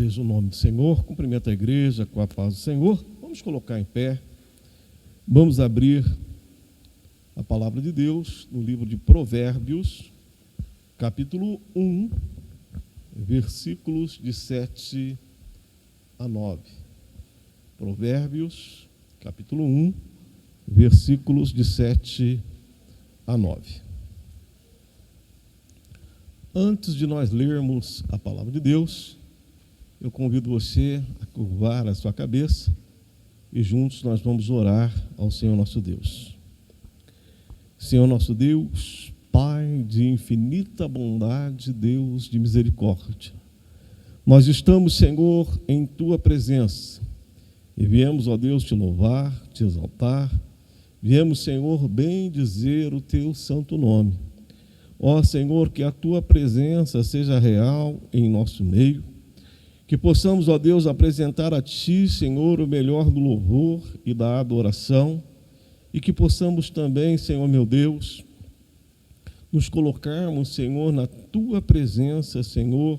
Bendeseja o nome do Senhor, cumprimento a igreja com a paz do Senhor. Vamos colocar em pé, vamos abrir a palavra de Deus no livro de Provérbios, capítulo 1, versículos de 7 a 9. Provérbios, capítulo 1, versículos de 7 a 9. Antes de nós lermos a palavra de Deus, eu convido você a curvar a sua cabeça e juntos nós vamos orar ao Senhor nosso Deus. Senhor nosso Deus, Pai de infinita bondade, Deus de misericórdia, nós estamos, Senhor, em Tua presença e viemos, ó Deus, te louvar, te exaltar, viemos, Senhor, bendizer o Teu santo nome. Ó Senhor, que a Tua presença seja real em nosso meio, que possamos, ó Deus, apresentar a Ti, Senhor, o melhor do louvor e da adoração, e que possamos também, Senhor meu Deus, nos colocarmos, Senhor, na Tua presença, Senhor,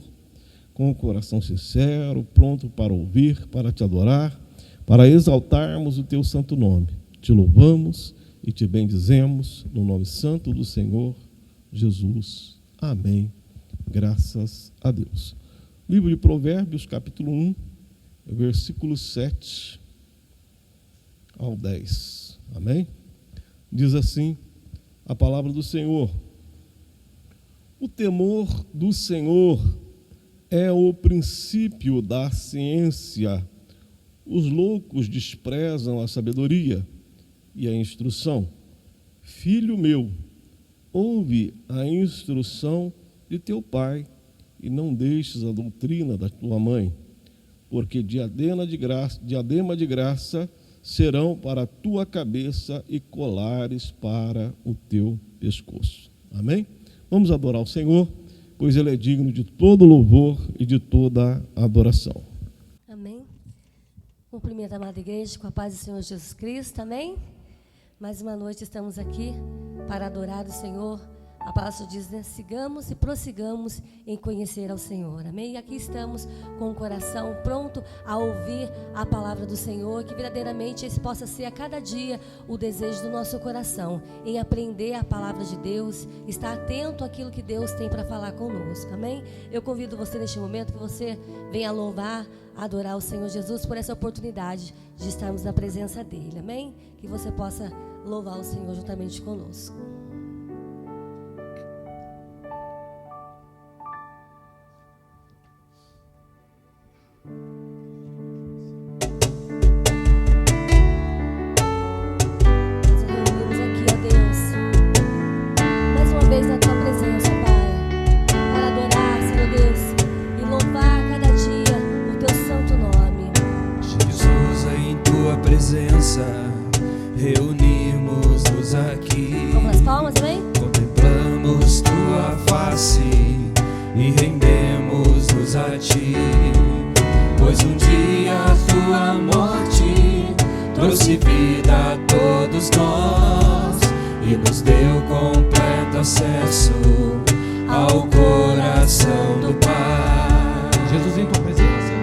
com o coração sincero, pronto para ouvir, para Te adorar, para exaltarmos o Teu santo nome. Te louvamos e Te bendizemos no nome santo do Senhor Jesus. Amém. Graças a Deus. Livro de Provérbios, capítulo 1, versículos 7 ao 10. Amém? Diz assim a palavra do Senhor: o temor do Senhor é o princípio da ciência. Os loucos desprezam a sabedoria e a instrução. Filho meu, ouve a instrução de teu pai e não deixes a doutrina da tua mãe, porque diadema de graça serão para a tua cabeça e colares para o teu pescoço. Amém? Vamos adorar o Senhor, pois Ele é digno de todo louvor e de toda adoração. Amém. Cumprimento a amada igreja com a paz do Senhor Jesus Cristo. Amém? Mais uma noite estamos aqui para adorar o Senhor. A palavra diz, né? Sigamos e prossigamos em conhecer ao Senhor. Amém? E aqui estamos com o coração pronto a ouvir a palavra do Senhor, que verdadeiramente esse possa ser a cada dia o desejo do nosso coração, em aprender a palavra de Deus, estar atento àquilo que Deus tem para falar conosco. Amém? Eu convido você neste momento que você venha louvar, adorar o Senhor Jesus por essa oportunidade de estarmos na presença dEle. Amém? Que você possa louvar o Senhor juntamente conosco. Reunimos-nos aqui. Vamos nas palmas, amém? Contemplamos tua face e rendemos-nos a ti, pois um dia a tua morte trouxe vida a todos nós e nos deu completo acesso ao coração do Pai. Jesus em tua presença.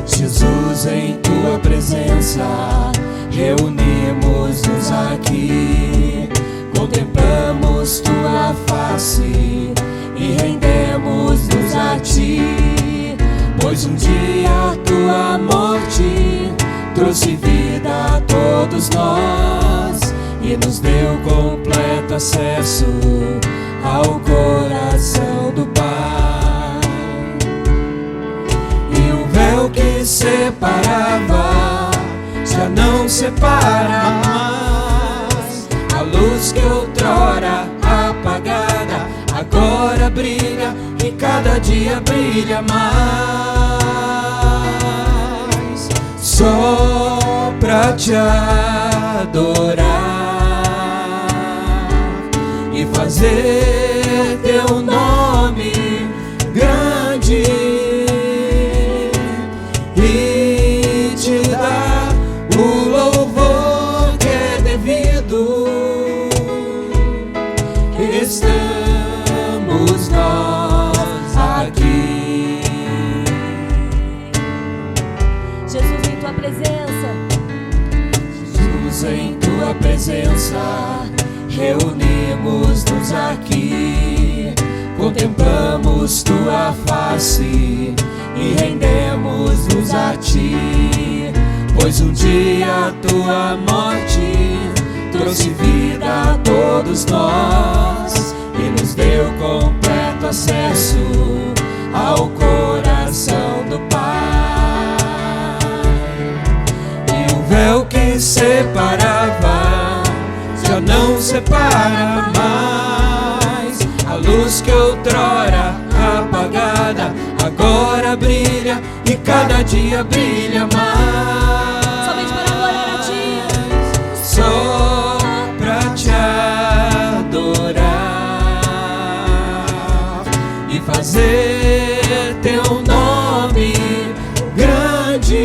Jesus em tua presença. Reunimos-nos aqui, contemplamos tua face e rendemos-nos a ti, pois um dia a tua morte trouxe vida a todos nós e nos deu completo acesso ao coração do Pai. E o véu que separava já não separa mais. A luz que outrora apagada agora brilha e cada dia brilha mais. Só pra te adorar e fazer teu nome grande e te dar o louvor que é devido. Estamos nós aqui. presença, reunimos-nos aqui, contemplamos tua face e rendemos-nos a ti, pois um dia a tua morte trouxe vida a todos nós e nos deu completo acesso ao coração do Pai. E o véu que separava já não separa mais. A luz que outrora apagada agora brilha e cada dia brilha mais. Somente para adorar a ti. Só pra te adorar e fazer teu nome grande,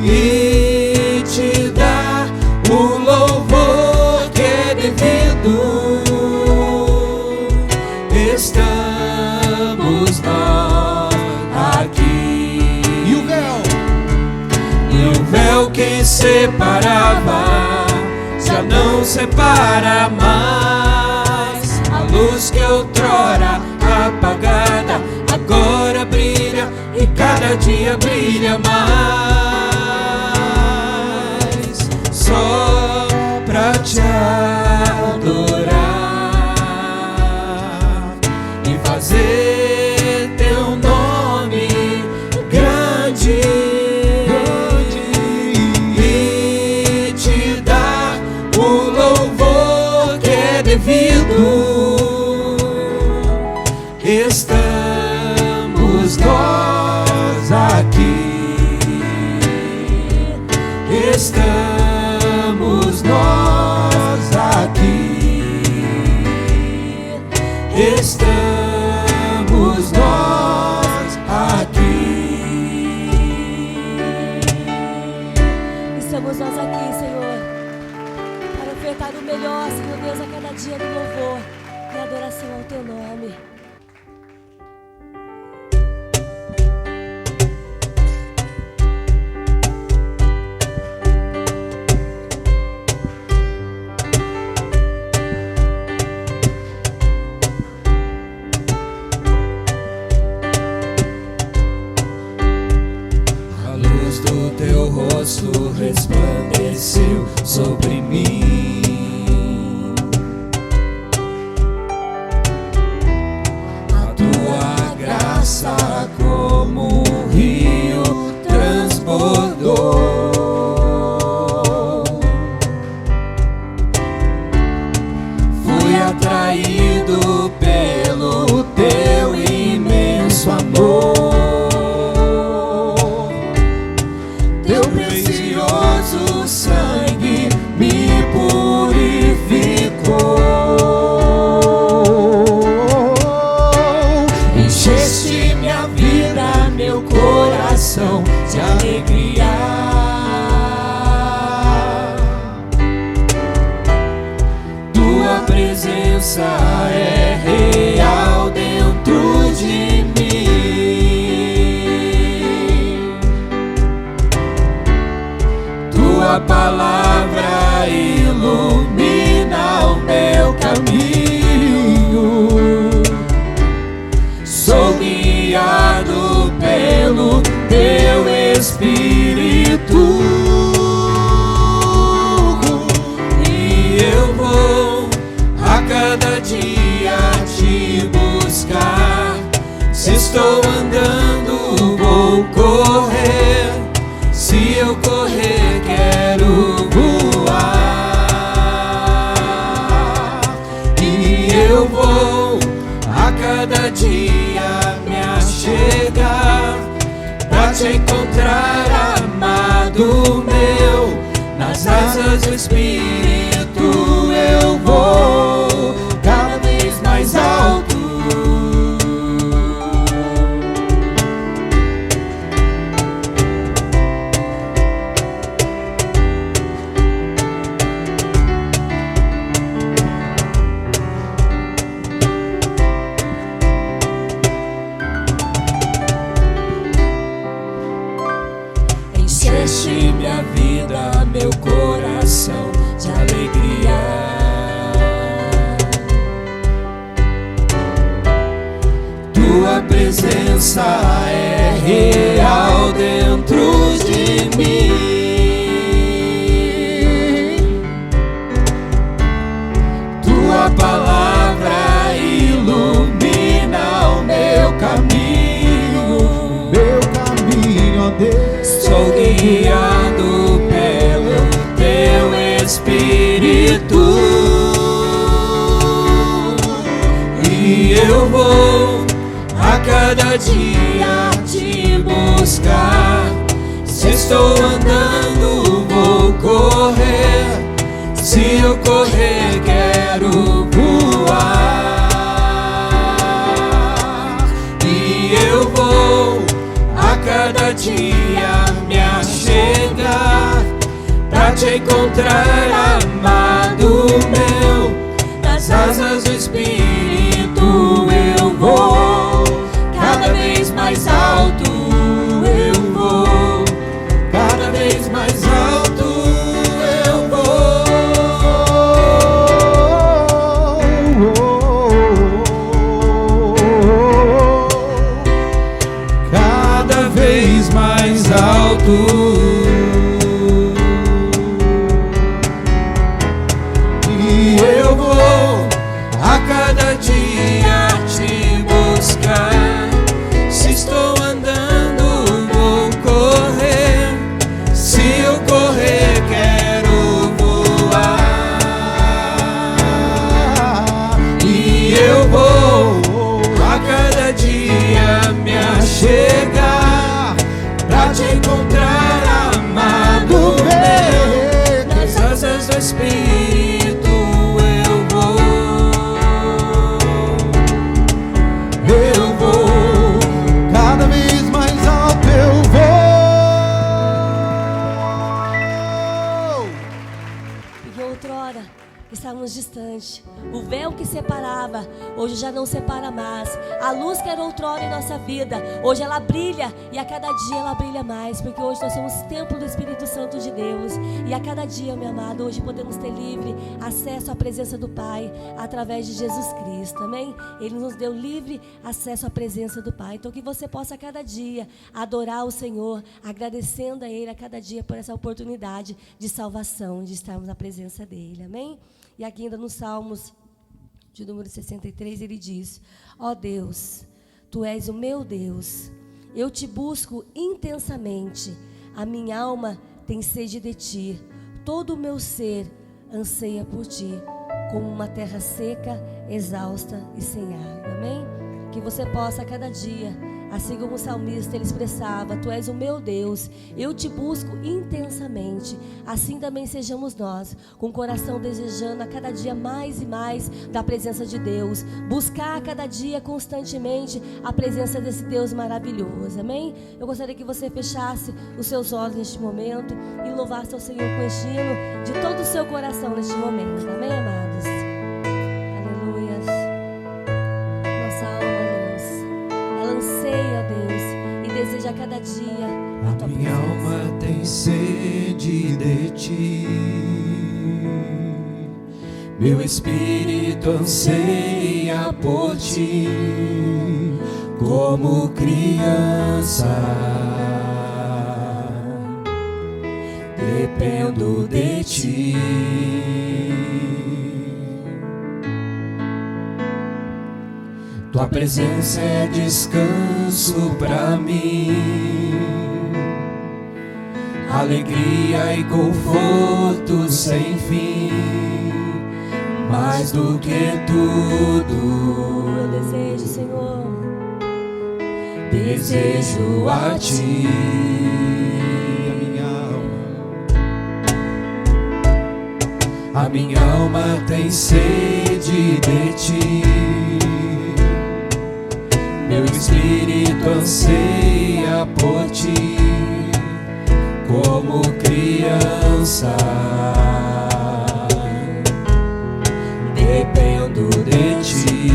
e te dar o louvor que é devido. Estamos nós aqui. E o véu? E o véu que separava já não separa mais. A luz que outrora apagada agora brilha e cada dia brilha mais. Só pra te adorar e fazer teu nome grande, e te dar o louvor que é devido. Estamos nós aqui, estamos nós aqui, estamos nós aqui. Estamos nós aqui, Senhor, para ofertar o melhor, Senhor Deus, a cada dia do louvor e adoração ao teu nome. A luz do teu rosto resplandeceu sobre mim. A tua graça como um rio transbordou. Fui atraído pelo teu imenso amor. Teu precioso sangue me purificou. Encheste minha vida, meu coração de alegria. Tua presença é real dentro de mim. Tua palavra ilumina o meu caminho. Sou guiado pelo teu Espírito, e eu vou a cada dia te buscar. Se estou andando, vou correr. Se eu correr, quero voar. E eu vou a cada dia me achegar pra te encontrar, amado meu. Nas asas do Espírito eu vou cada vez mais alto. Encheste minha vida, meu coração coração de alegria. Tua presença é real dentro de mim. Tua palavra ilumina o meu caminho, ó Deus. sou guiado pelo teu Espírito, e eu vou a cada dia te buscar. Se estou andando, vou correr. Se eu correr, quero voar. E eu vou a cada dia me achegar pra te encontrar, amado meu. Nas asas do Espírito eu vou, cada vez mais alto eu vou, cada vez mais alto eu vou. Cada vez mais alto. E eu vou a cada dia te buscar. Se estou andando, vou correr. Se eu correr, quero voar. E eu vou a cada dia me achegar pra te encontrar, amado meu. Nas asas do Espírito eu vou, Cada vez mais alto eu vou. Porque outrora estávamos distantes. O véu que separava, hoje já não separa mais. A luz que era outrora em nossa vida, hoje ela brilha, e a cada dia ela brilha mais, porque hoje nós somos templo do Espírito Santo de Deus. E a cada dia, meu amado, hoje podemos ter livre acesso à presença do Pai através de Jesus Cristo, amém? Ele nos deu livre acesso à presença do Pai. Então que você possa a cada dia adorar o Senhor, agradecendo a Ele a cada dia por essa oportunidade de salvação, de estarmos na presença dEle, amém? E aqui ainda nos Salmos de número 63, ele diz: ó Deus, Tu és o meu Deus, eu te busco intensamente, a minha alma tem sede de Ti, todo o meu ser anseia por Ti, como uma terra seca, exausta e sem água, amém? Que você possa a cada dia, assim como o salmista ele expressava: Tu és o meu Deus, eu te busco intensamente. Assim também sejamos nós, com o coração desejando a cada dia mais e mais da presença de Deus, buscar a cada dia constantemente a presença desse Deus maravilhoso, amém? Eu gostaria que você fechasse os seus olhos neste momento e louvasse ao Senhor com este hino de todo o seu coração neste momento, amém, amados? Aleluias. Nossa alma, Deus, ela anseia, Deus, e deseja a cada dia a Tua Minha presença. alma tem sede de Ti, meu espírito anseia por Ti, como criança. Dependo de Ti. Tua presença é descanso pra mim, alegria e conforto sem fim, mais do que tudo. Eu desejo, Senhor, Desejo a Ti. A minha alma tem sede de Ti, meu espírito anseia por Ti, como criança. Dependo de Ti.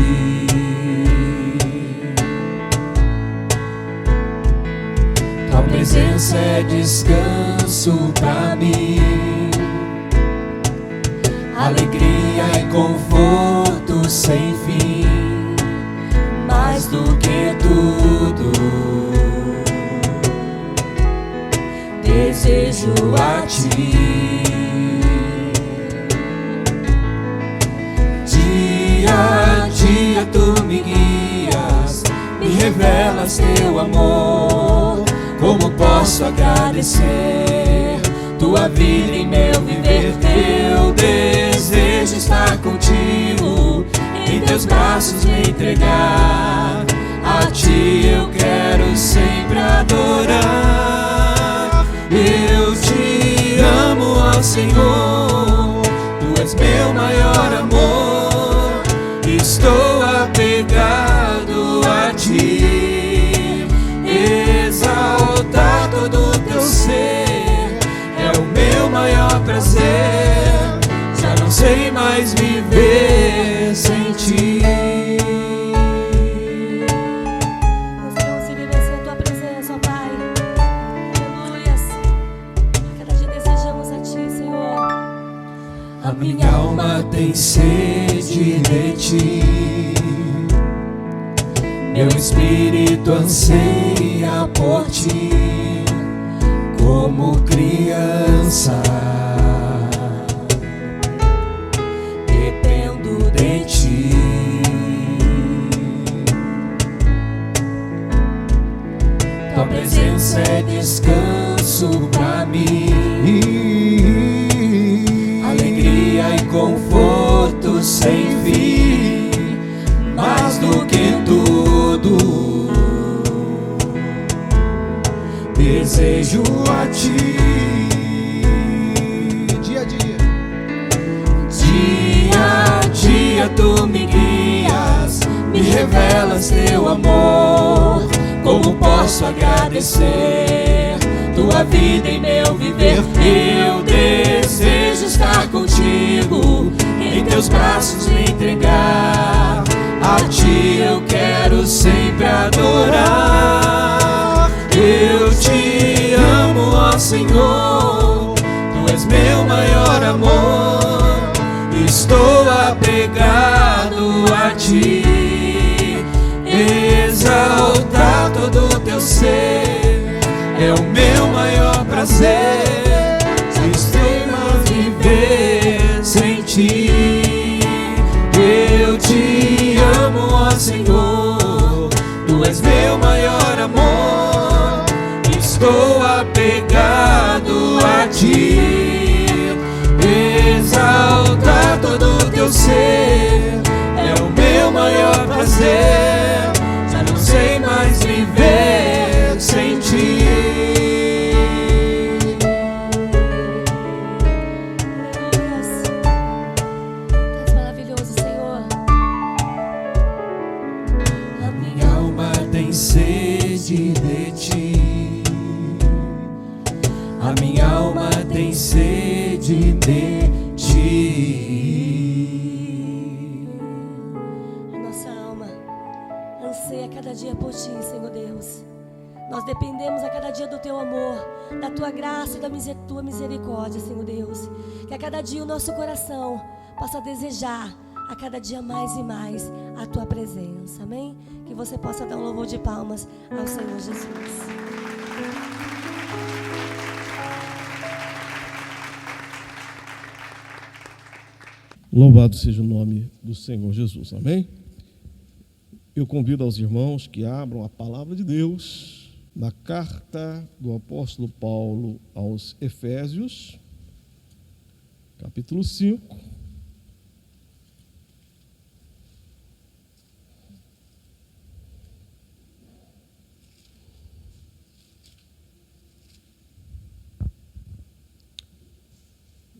Tua presença é descanso pra mim, alegria e conforto sem fim, mais do que tudo, desejo a ti. Dia a dia tu me guias, me revelas teu amor. Como posso agradecer tua vida em meu viver? Teu desejo estar contigo, em teus braços me entregar. A ti eu quero sempre adorar. Eu te amo, ó Senhor, tu és meu maior amor. Estou apegado a ti. Exaltar todo o teu ser é o meu maior prazer. Já não sei mais viver sem ti. Nós queremos viver sem a tua presença, ó Pai. Aleluias. Cada dia desejamos a ti, Senhor. A minha alma tem sede de ti, meu espírito anseia por ti, como criança dependo de ti. Tua presença é descanso pra mim, alegria e conforto sem fim, mais do que tudo, desejo a ti. Dia a dia, Dia a dia tu me guias, me revelas teu amor. Como posso agradecer tua vida em meu viver? Eu desejo estar contigo, em teus braços me entregar. A ti eu quero sempre adorar. Eu te amo, ó Senhor, tu és meu maior amor. Estou apegado a ti. Exaltar todo o teu ser é o meu maior prazer. Não sei mais viver sem ti. Eu te amo, ó Senhor, tu és meu maior amor. Estou apegado a ti. Exaltar todo o teu ser é o meu maior prazer. Já não sei mais viver sem ti. Aleluias. És maravilhoso, Senhor. A minha alma tem sede de ti. A minha alma tem sede de ti. A nossa alma anseia cada dia por ti, Senhor Deus. Nós dependemos a cada dia do teu amor, da tua graça e da tua misericórdia, Senhor Deus. Que a cada dia o nosso coração possa desejar a cada dia mais e mais a tua presença, amém? Que você possa dar um louvor de palmas ao Senhor Jesus. Louvado seja o nome do Senhor Jesus, amém? Eu convido aos irmãos que abram a palavra de Deus na carta do apóstolo Paulo aos Efésios, capítulo 5.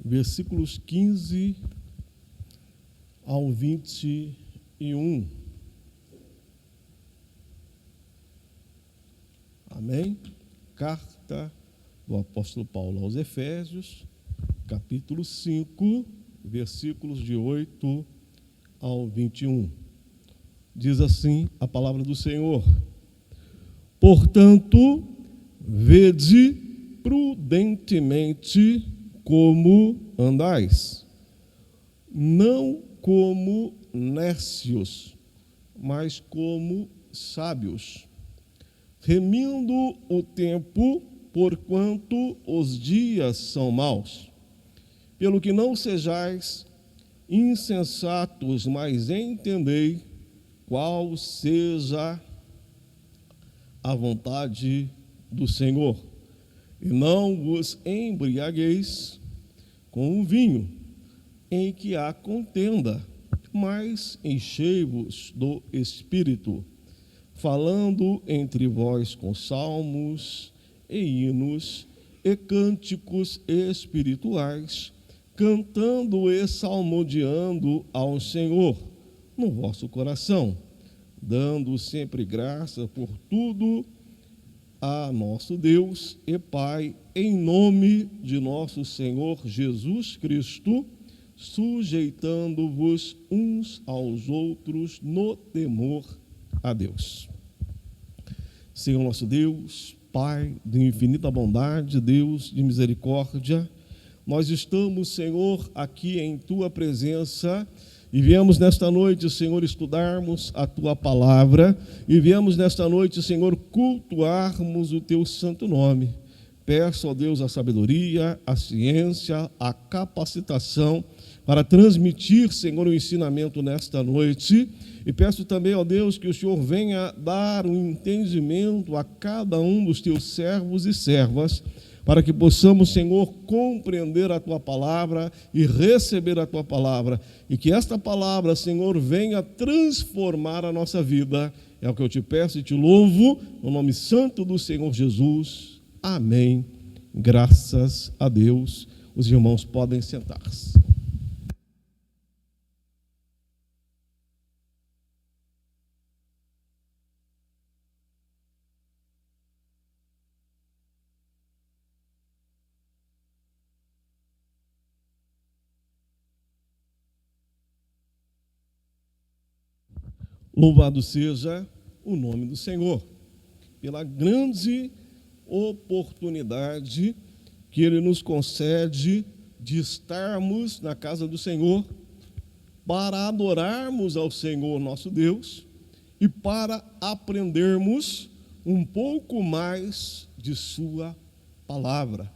Versículos 15 ao 21. Amém? Carta do apóstolo Paulo aos Efésios, capítulo 5, versículos de 8 ao 21. Diz assim a palavra do Senhor: portanto, vede prudentemente como andais, não como nécios, mas como sábios, remindo o tempo, porquanto os dias são maus. Pelo que não sejais insensatos, mas entendei qual seja a vontade do Senhor. E não vos embriagueis com o vinho, em que há contenda, mas enchei-vos do Espírito, falando entre vós com salmos e hinos e cânticos espirituais, cantando e salmodiando ao Senhor no vosso coração, dando sempre graça por tudo a nosso Deus e Pai, em nome de nosso Senhor Jesus Cristo, sujeitando-vos uns aos outros no temor a Deus. Senhor nosso Deus, Pai de infinita bondade, Deus de misericórdia, nós estamos, Senhor, aqui em Tua presença e viemos nesta noite, Senhor, estudarmos a Tua palavra e viemos nesta noite, Senhor, cultuarmos o Teu santo nome. Peço a Deus a sabedoria, a ciência, a capacitação para transmitir, Senhor, o ensinamento nesta noite. E peço também, ó Deus, que o Senhor venha dar um entendimento a cada um dos Teus servos e servas, para que possamos, Senhor, compreender a Tua palavra e receber a Tua palavra. E que esta palavra, Senhor, venha transformar a nossa vida. É o que eu te peço e te louvo, no nome santo do Senhor Jesus. Amém. Graças a Deus. Os irmãos podem sentar-se. Louvado seja o nome do Senhor, pela grande oportunidade que Ele nos concede de estarmos na casa do Senhor, para adorarmos ao Senhor nosso Deus e para aprendermos um pouco mais de Sua palavra.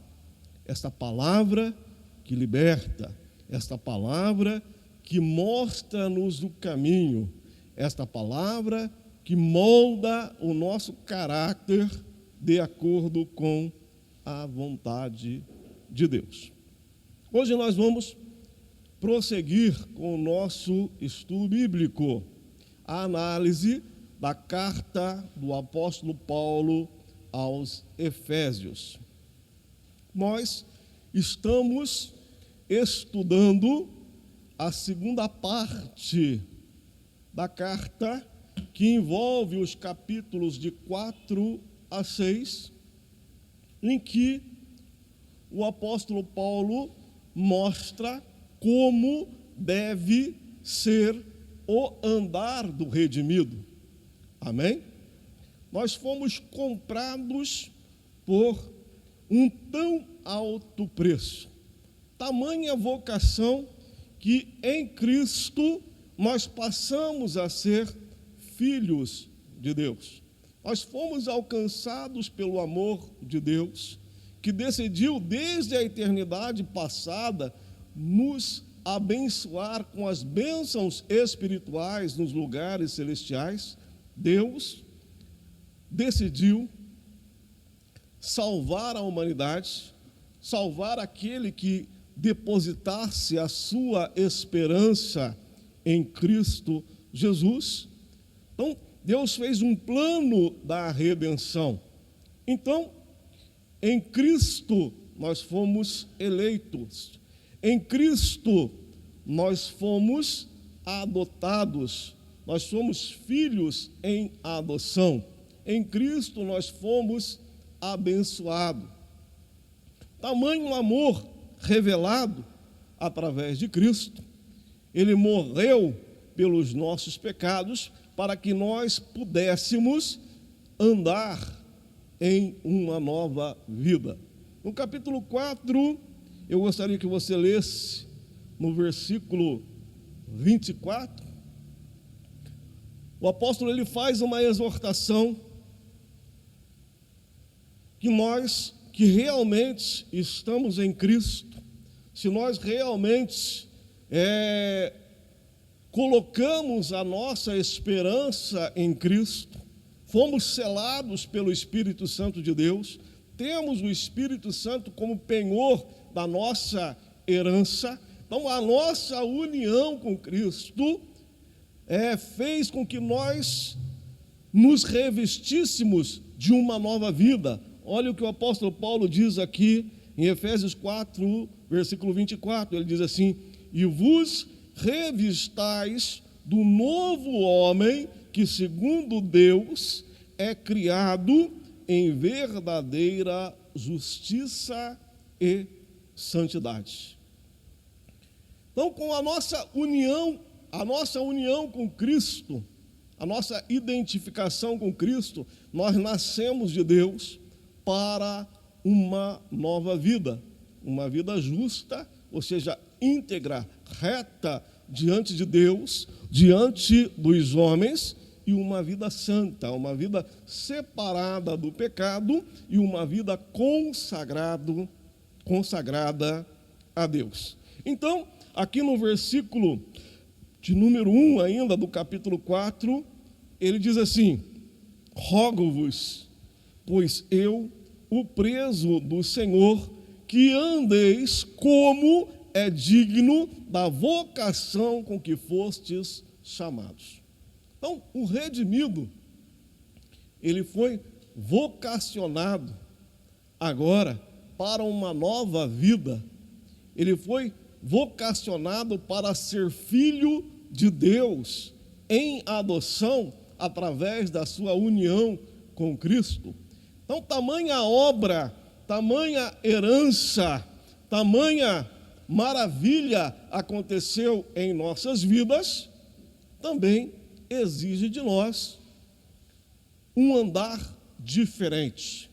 Esta palavra que liberta, esta palavra que mostra-nos o caminho, esta palavra que molda o nosso caráter de acordo com a vontade de Deus. Hoje nós vamos prosseguir com o nosso estudo bíblico, a análise da carta do apóstolo Paulo aos Efésios. Nós estamos estudando a segunda parte da carta, que envolve os capítulos de 4 a 6, em que o apóstolo Paulo mostra como deve ser o andar do redimido. Amém? Nós fomos comprados por um tão alto preço, tamanha vocação, que em Cristo nós passamos a ser filhos de Deus. Nós fomos alcançados pelo amor de Deus, que decidiu desde a eternidade passada nos abençoar com as bênçãos espirituais nos lugares celestiais. Deus decidiu salvar a humanidade, salvar aquele que depositasse a sua esperança em Cristo Jesus. Então, Deus fez um plano da redenção. Então, em Cristo nós fomos eleitos. Em Cristo nós fomos adotados. Nós somos filhos em adoção. Em Cristo nós fomos abençoados. Tamanho amor revelado através de Cristo. Ele morreu pelos nossos pecados para que nós pudéssemos andar em uma nova vida. No capítulo 4, eu gostaria que você lesse no versículo 24, o apóstolo ele faz uma exortação que nós que realmente estamos em Cristo, se nós realmente colocamos a nossa esperança em Cristo, fomos selados pelo Espírito Santo de Deus, temos o Espírito Santo como penhor da nossa herança, então a nossa união com Cristo fez com que nós nos revestíssemos de uma nova vida. Olha o que o apóstolo Paulo diz aqui em Efésios 4, versículo 24, ele diz assim: e vos revistais do novo homem, que segundo Deus é criado em verdadeira justiça e santidade. Então, com a nossa união com Cristo, a nossa identificação com Cristo, nós nascemos de Deus para uma nova vida, uma vida justa, ou seja, íntegra, reta diante de Deus, diante dos homens, e uma vida santa, uma vida separada do pecado e uma vida consagrada a Deus. Então, aqui no versículo de número 1 ainda, do capítulo 4, ele diz assim: rogo-vos, pois eu, o preso do Senhor, que andeis como é digno da vocação com que fostes chamados. Então, o redimido, ele foi vocacionado agora para uma nova vida. Ele foi vocacionado para ser filho de Deus em adoção através da sua união com Cristo. Então, tamanha obra, tamanha herança, tamanha maravilha aconteceu em nossas vidas, também exige de nós um andar diferente.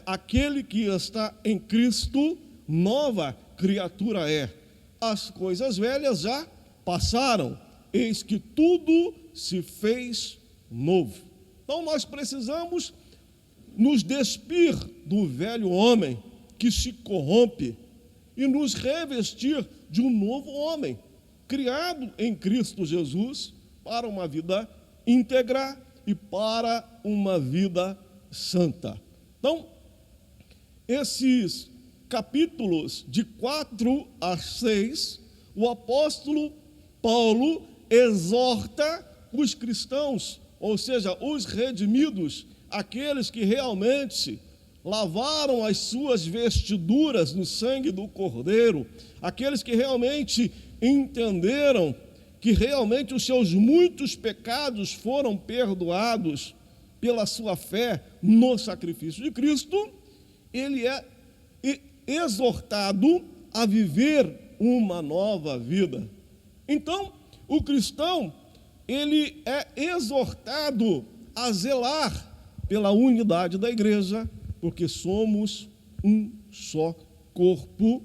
Aquele que está em Cristo, nova criatura é. As coisas velhas já passaram, eis que tudo se fez novo. Então nós precisamos nos despir do velho homem que se corrompe e nos revestir de um novo homem, criado em Cristo Jesus para uma vida íntegra e para uma vida santa. Então, esses capítulos de 4 a 6, o apóstolo Paulo exorta os cristãos, ou seja, os redimidos, aqueles que realmente lavaram as suas vestiduras no sangue do Cordeiro, aqueles que realmente entenderam que realmente os seus muitos pecados foram perdoados pela sua fé no sacrifício de Cristo. Ele é exortado a viver uma nova vida. Então, o cristão, ele é exortado a zelar pela unidade da igreja, porque somos um só corpo,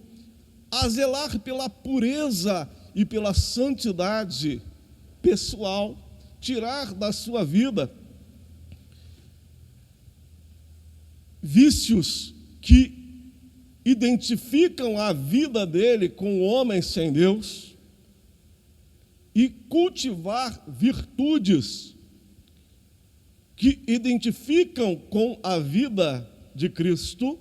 a zelar pela pureza e pela santidade pessoal, tirar da sua vida vícios que identificam a vida dele com o homem sem Deus e cultivar virtudes que identificam com a vida de Cristo.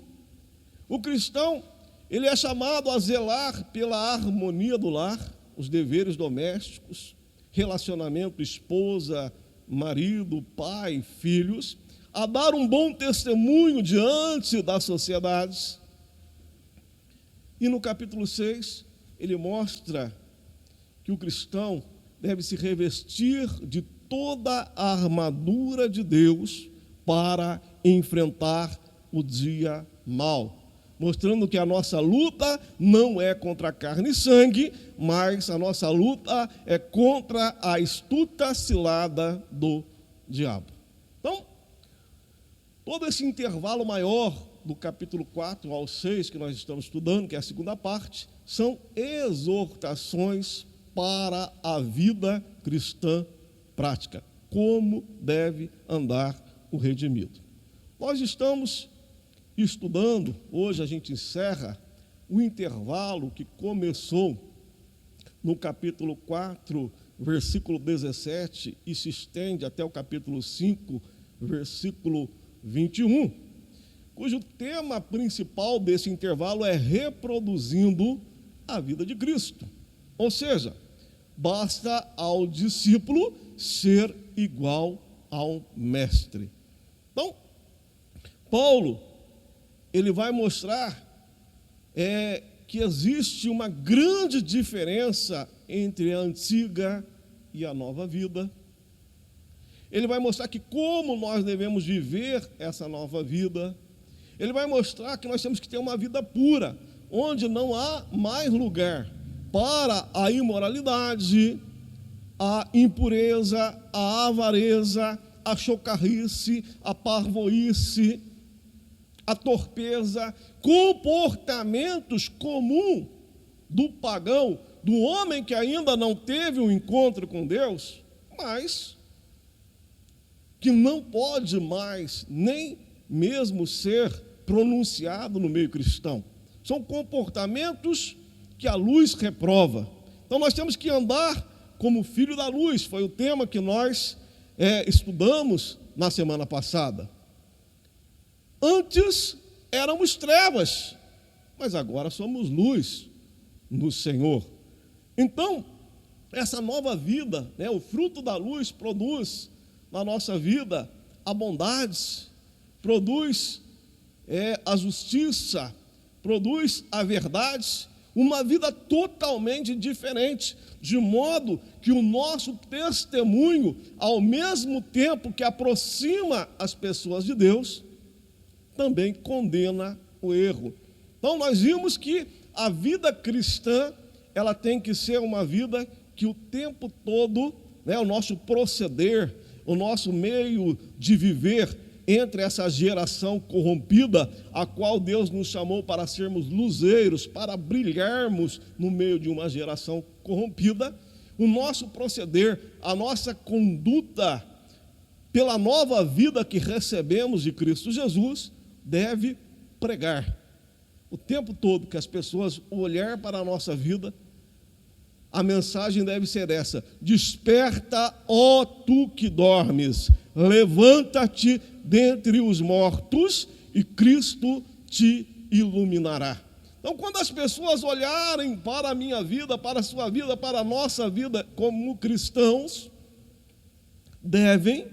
O cristão, ele é chamado a zelar pela harmonia do lar, os deveres domésticos, relacionamento esposa, marido, pai, filhos, a dar um bom testemunho diante da sociedade. E no capítulo 6, ele mostra que o cristão deve se revestir de toda a armadura de Deus para enfrentar o dia mau, mostrando que a nossa luta não é contra carne e sangue, mas a nossa luta é contra a astuta cilada do diabo. Então, todo esse intervalo maior do capítulo 4 ao 6 que nós estamos estudando, que é a segunda parte, são exortações para a vida cristã prática. Como deve andar o redimido. Nós estamos estudando, hoje a gente encerra o intervalo que começou no capítulo 4, versículo 17, e se estende até o capítulo 5, versículo 21, cujo tema principal desse intervalo é reproduzindo a vida de Cristo. Ou seja, basta ao discípulo ser igual ao mestre. Então, Paulo, ele vai mostrar que existe uma grande diferença entre a antiga e a nova vida. Ele vai mostrar que como nós devemos viver essa nova vida. Ele vai mostrar que nós temos que ter uma vida pura, onde não há mais lugar para a imoralidade, a impureza, a avareza, a chocarrice, a parvoíce, a torpeza, comportamentos comuns do pagão, do homem que ainda não teve um encontro com Deus, mas que não pode mais nem mesmo ser pronunciado no meio cristão. São comportamentos que a luz reprova. Então nós temos que andar como filho da luz, foi o tema que nós estudamos na semana passada. Antes éramos trevas, mas agora somos luz no Senhor. Então, essa nova vida, o fruto da luz produz na nossa vida a bondade, produz a justiça, produz a verdade, uma vida totalmente diferente, de modo que o nosso testemunho, ao mesmo tempo que aproxima as pessoas de Deus, também condena o erro. Então nós vimos que a vida cristã, ela tem que ser uma vida que o tempo todo, o nosso proceder, o nosso meio de viver entre essa geração corrompida, a qual Deus nos chamou para sermos luzeiros, para brilharmos no meio de uma geração corrompida, o nosso proceder, a nossa conduta, pela nova vida que recebemos de Cristo Jesus, deve pregar. O tempo todo que as pessoas olharem para a nossa vida, a mensagem deve ser essa: desperta, ó tu que dormes, levanta-te dentre os mortos e Cristo te iluminará. Então, quando as pessoas olharem para a minha vida, para a sua vida, para a nossa vida como cristãos, devem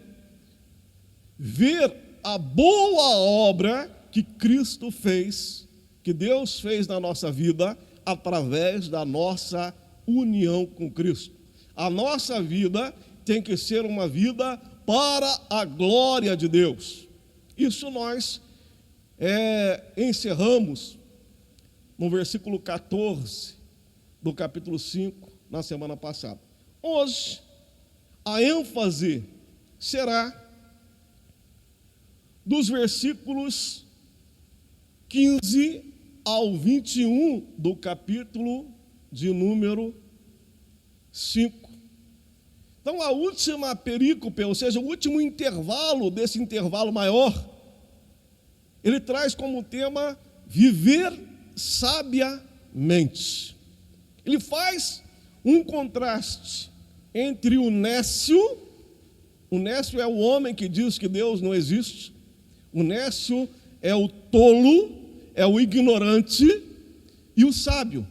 ver a boa obra que Cristo fez, que Deus fez na nossa vida, através da nossa união com Cristo. A nossa vida tem que ser uma vida para a glória de Deus. Isso nós encerramos no versículo 14 do capítulo 5, na semana passada. Hoje, a ênfase será dos versículos 15 ao 21 do capítulo de número 5. Então, a última perícope, ou seja, o último intervalo desse intervalo maior, ele traz como tema viver sabiamente. Ele faz um contraste entre o nécio é o homem que diz que Deus não existe, o nécio é o tolo, é o ignorante, e o sábio,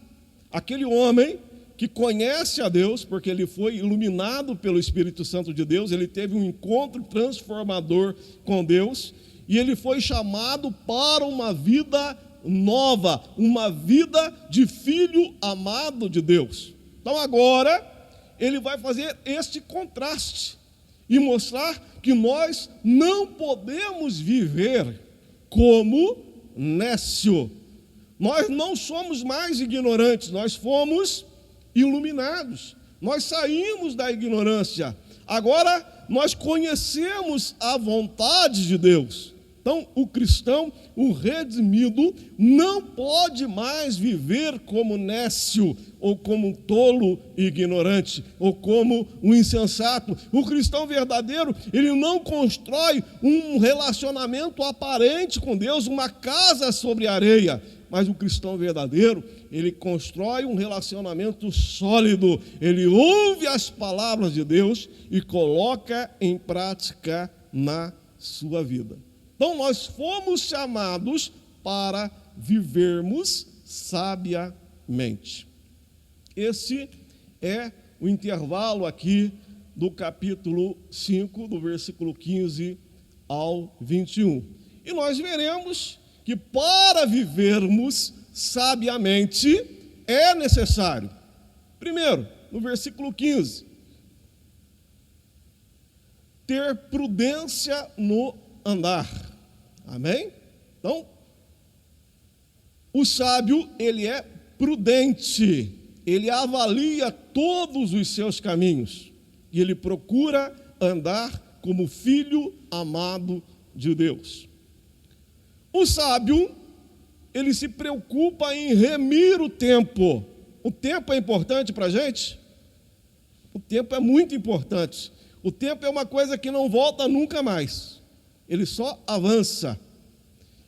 aquele homem que conhece a Deus, porque ele foi iluminado pelo Espírito Santo de Deus, ele teve um encontro transformador com Deus, e ele foi chamado para uma vida nova, uma vida de filho amado de Deus. Então agora, ele vai fazer este contraste, e mostrar que nós não podemos viver como nécio. Nós não somos mais ignorantes, nós fomos iluminados, nós saímos da ignorância, agora nós conhecemos a vontade de Deus, Então, o cristão, o redimido, não pode mais viver como nécio, ou como um tolo e ignorante, ou como um insensato. O cristão verdadeiro, ele não constrói um relacionamento aparente com Deus, uma casa sobre areia. Mas o cristão verdadeiro, ele constrói um relacionamento sólido. Ele ouve as palavras de Deus e coloca em prática na sua vida. Então, nós fomos chamados para vivermos sabiamente. Esse é o intervalo aqui do capítulo 5, do versículo 15 ao 21. E nós veremos que para vivermos sabiamente é necessário, primeiro, no versículo 15, ter prudência no andar. Amém? Então, o sábio, ele é prudente, ele avalia todos os seus caminhos e ele procura andar como filho amado de Deus. O sábio, ele se preocupa em remir o tempo. O tempo é importante para a gente? O tempo é muito importante. O tempo é uma coisa que não volta nunca mais. Ele só avança.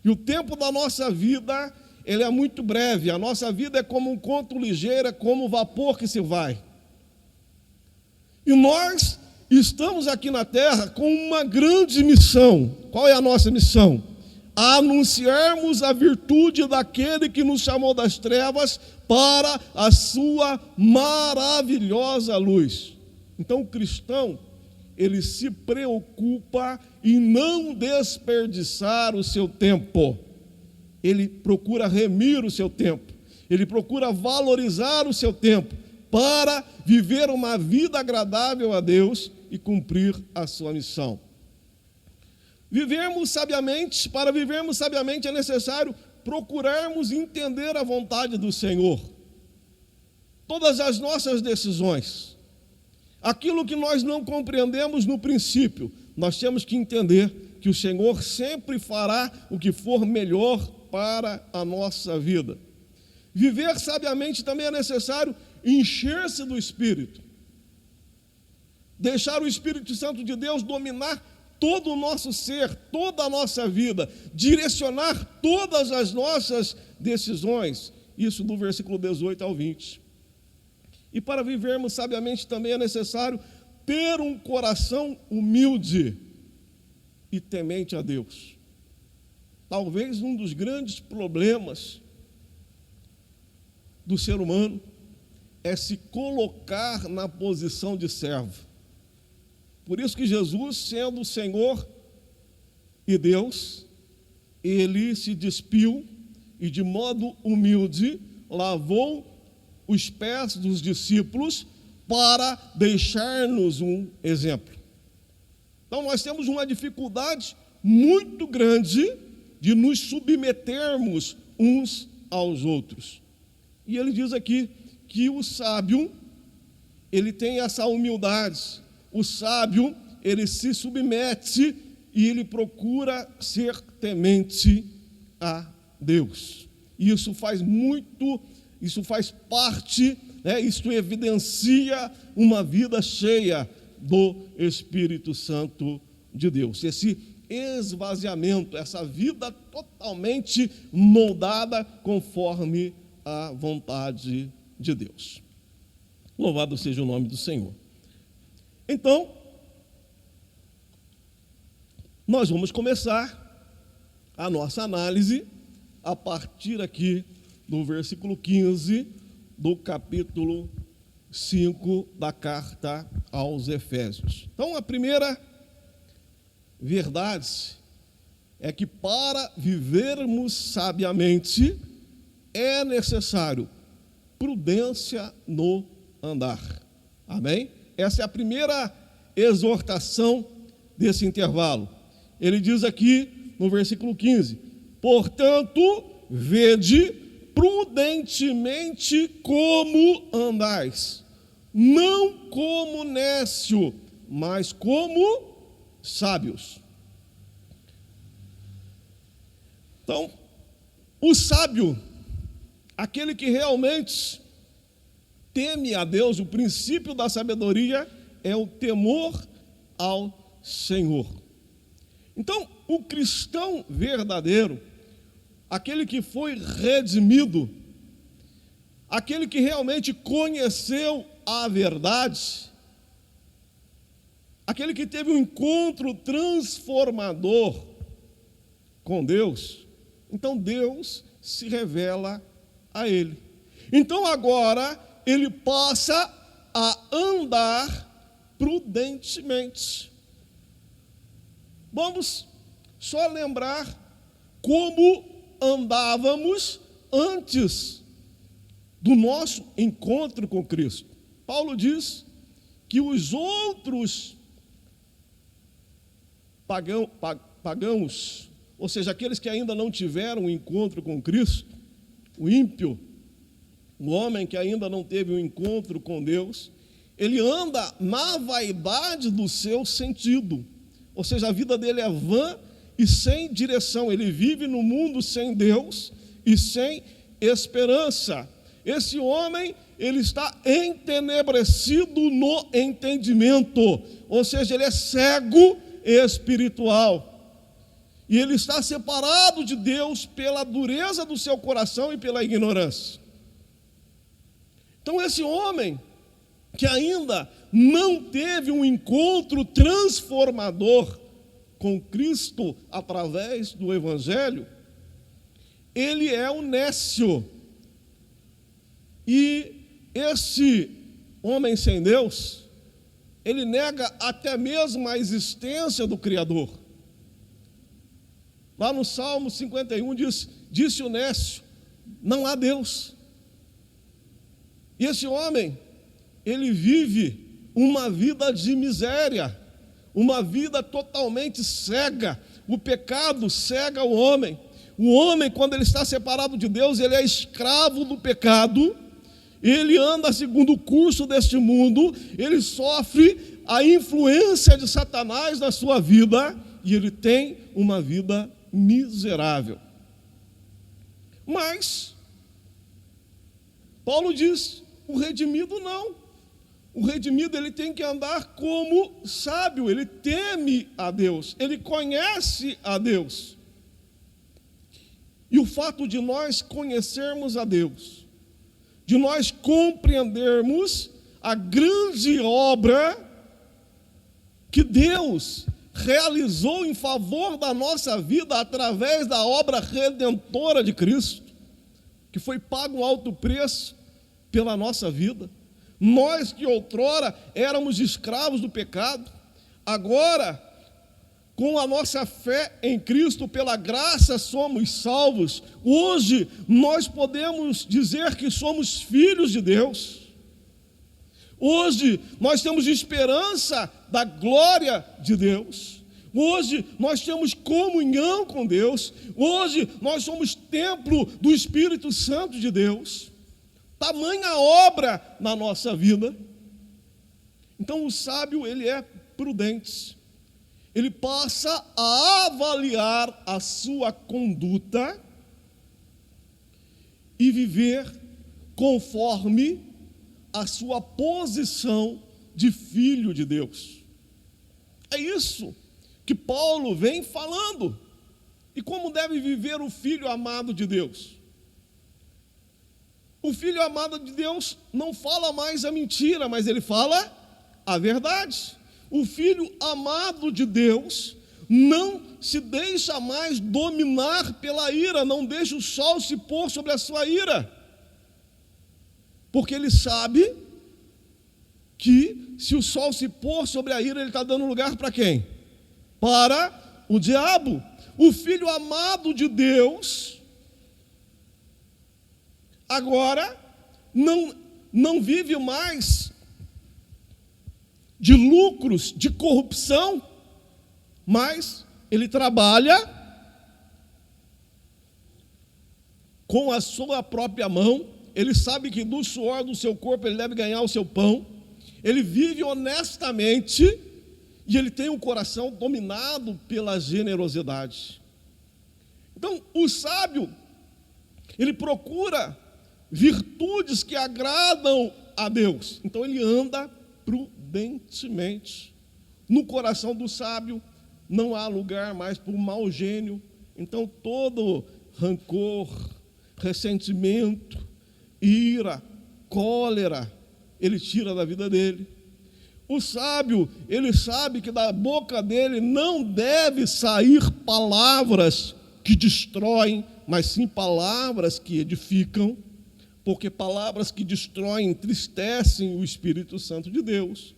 E o tempo da nossa vida, ele é muito breve. A nossa vida é como um conto ligeiro, é como um vapor que se vai. E nós estamos aqui na terra com uma grande missão. Qual é a nossa missão? A anunciarmos a virtude daquele que nos chamou das trevas para a sua maravilhosa luz. Então o cristão, ele se preocupa em não desperdiçar o seu tempo. Ele procura remir o seu tempo. Ele procura valorizar o seu tempo para viver uma vida agradável a Deus e cumprir a sua missão. Para vivermos sabiamente é necessário procurarmos entender a vontade do Senhor. Todas as nossas decisões, aquilo que nós não compreendemos no princípio, nós temos que entender que o Senhor sempre fará o que for melhor para a nossa vida. Viver sabiamente também é necessário encher-se do Espírito. Deixar o Espírito Santo de Deus dominar todo o nosso ser, toda a nossa vida, direcionar todas as nossas decisões. Isso do versículo 18 ao 20. E para vivermos sabiamente também é necessário ter um coração humilde e temente a Deus. Talvez um dos grandes problemas do ser humano é se colocar na posição de servo. Por isso que Jesus, sendo o Senhor e Deus, ele se despiu e de modo humilde lavou os pés dos discípulos para deixar-nos um exemplo. Então nós temos uma dificuldade muito grande de nos submetermos uns aos outros. E ele diz aqui que o sábio, ele tem essa humildade. O sábio, ele se submete e ele procura ser temente a Deus. Isso faz parte, isso evidencia uma vida cheia do Espírito Santo de Deus. Esse esvaziamento, essa vida totalmente moldada conforme a vontade de Deus. Louvado seja o nome do Senhor. Então, nós vamos começar a nossa análise a partir aqui do versículo 15 do capítulo 5 da carta aos Efésios. Então, a primeira verdade é que para vivermos sabiamente é necessário prudência no andar. Amém? Essa é a primeira exortação desse intervalo. Ele diz aqui no versículo 15: portanto, vede prudentemente como andais, não como nécio, mas como sábios. Então, o sábio, aquele que realmente teme a Deus, o princípio da sabedoria é o temor ao Senhor. Então, o cristão verdadeiro, aquele que foi redimido, aquele que realmente conheceu a verdade, aquele que teve um encontro transformador com Deus, então Deus se revela a ele. Então agora ele passa a andar prudentemente. Vamos só lembrar como andávamos antes do nosso encontro com Cristo. Paulo diz que os outros pagãos, ou seja, aqueles que ainda não tiveram um encontro com Cristo, o ímpio, o homem que ainda não teve um encontro com Deus, ele anda na vaidade do seu sentido, ou seja, a vida dele é vã e sem direção, ele vive no mundo sem Deus e sem esperança. Esse homem, ele está entenebrecido no entendimento, ou seja, ele é cego espiritual. E ele está separado de Deus pela dureza do seu coração e pela ignorância. Então esse homem, que ainda não teve um encontro transformador com Cristo através do Evangelho, ele é um nécio. E esse homem sem Deus, ele nega até mesmo a existência do Criador. Lá no Salmo 51 disse o nécio, não há Deus. E esse homem, ele vive uma vida de miséria, uma vida totalmente cega. O pecado cega o homem. O homem, quando ele está separado de Deus, ele é escravo do pecado. Ele anda segundo o curso deste mundo, ele sofre a influência de Satanás na sua vida e ele tem uma vida miserável. Mas Paulo diz, o redimido não. O redimido, ele tem que andar como sábio, ele teme a Deus, ele conhece a Deus. E o fato de nós conhecermos a Deus, de nós compreendermos a grande obra que Deus realizou em favor da nossa vida através da obra redentora de Cristo, que foi pago um alto preço pela nossa vida. Nós que outrora éramos escravos do pecado, agora, com a nossa fé em Cristo, pela graça somos salvos. Hoje nós podemos dizer que somos filhos de Deus. Hoje nós temos esperança da glória de Deus. Hoje nós temos comunhão com Deus. Hoje nós somos templo do Espírito Santo de Deus. Tamanha obra na nossa vida. Então o sábio, ele é prudente. Ele passa a avaliar a sua conduta e viver conforme a sua posição de filho de Deus. É isso que Paulo vem falando. E como deve viver o filho amado de Deus? O filho amado de Deus não fala mais a mentira, mas ele fala a verdade. O filho amado de Deus não se deixa mais dominar pela ira, não deixa o sol se pôr sobre a sua ira, porque ele sabe que se o sol se pôr sobre a ira, ele está dando lugar para quem? Para o diabo. O filho amado de Deus agora não vive mais de lucros, de corrupção, mas ele trabalha com a sua própria mão. Ele sabe que do suor do seu corpo ele deve ganhar o seu pão. Ele vive honestamente e ele tem um coração dominado pela generosidade. Então, o sábio, ele procura virtudes que agradam a Deus. Então, ele anda prudentemente. No coração do sábio não há lugar mais para o mau gênio. Então, todo rancor, ressentimento, ira, cólera, ele tira da vida dele. O sábio, ele sabe que da boca dele não deve sair palavras que destroem, mas sim palavras que edificam, porque palavras que destroem entristecem o Espírito Santo de Deus.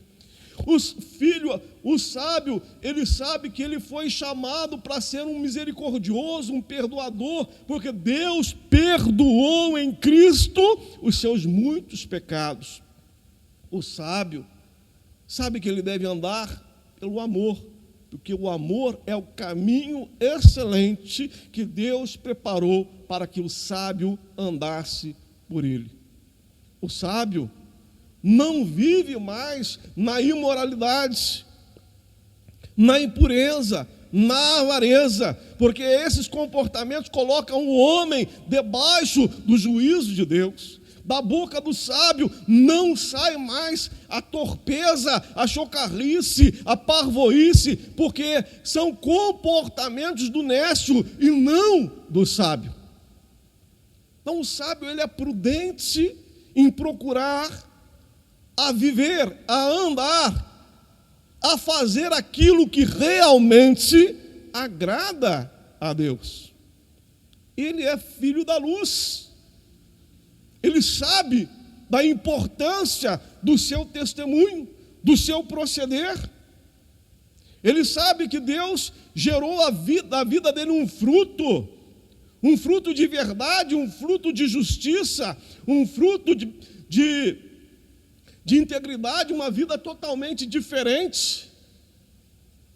O sábio, ele sabe que ele foi chamado para ser um misericordioso, um perdoador, porque Deus perdoou em Cristo os seus muitos pecados. O sábio sabe que ele deve andar pelo amor, porque o amor é o caminho excelente que Deus preparou para que o sábio andasse por ele. O sábio não vive mais na imoralidade, na impureza, na avareza, porque esses comportamentos colocam o homem debaixo do juízo de Deus. Da boca do sábio não sai mais a torpeza, a chocarrice, a parvoíce, porque são comportamentos do nécio e não do sábio. Então o sábio, ele é prudente em procurar a viver, a andar, a fazer aquilo que realmente agrada a Deus. Ele é filho da luz. Ele sabe da importância do seu testemunho, do seu proceder. Ele sabe que Deus gerou a vida dele um fruto de verdade, um fruto de justiça, um fruto de integridade, uma vida totalmente diferente.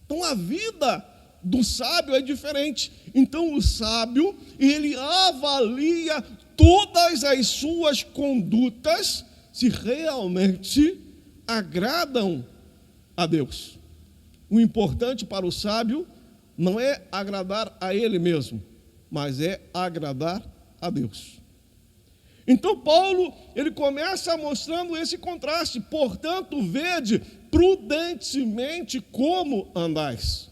Então a vida do sábio é diferente. Então o sábio, ele avalia todas as suas condutas se realmente agradam a Deus. O importante para o sábio não é agradar a ele mesmo, mas é agradar a Deus. Então Paulo, ele começa mostrando esse contraste. Portanto, vede prudentemente como andais.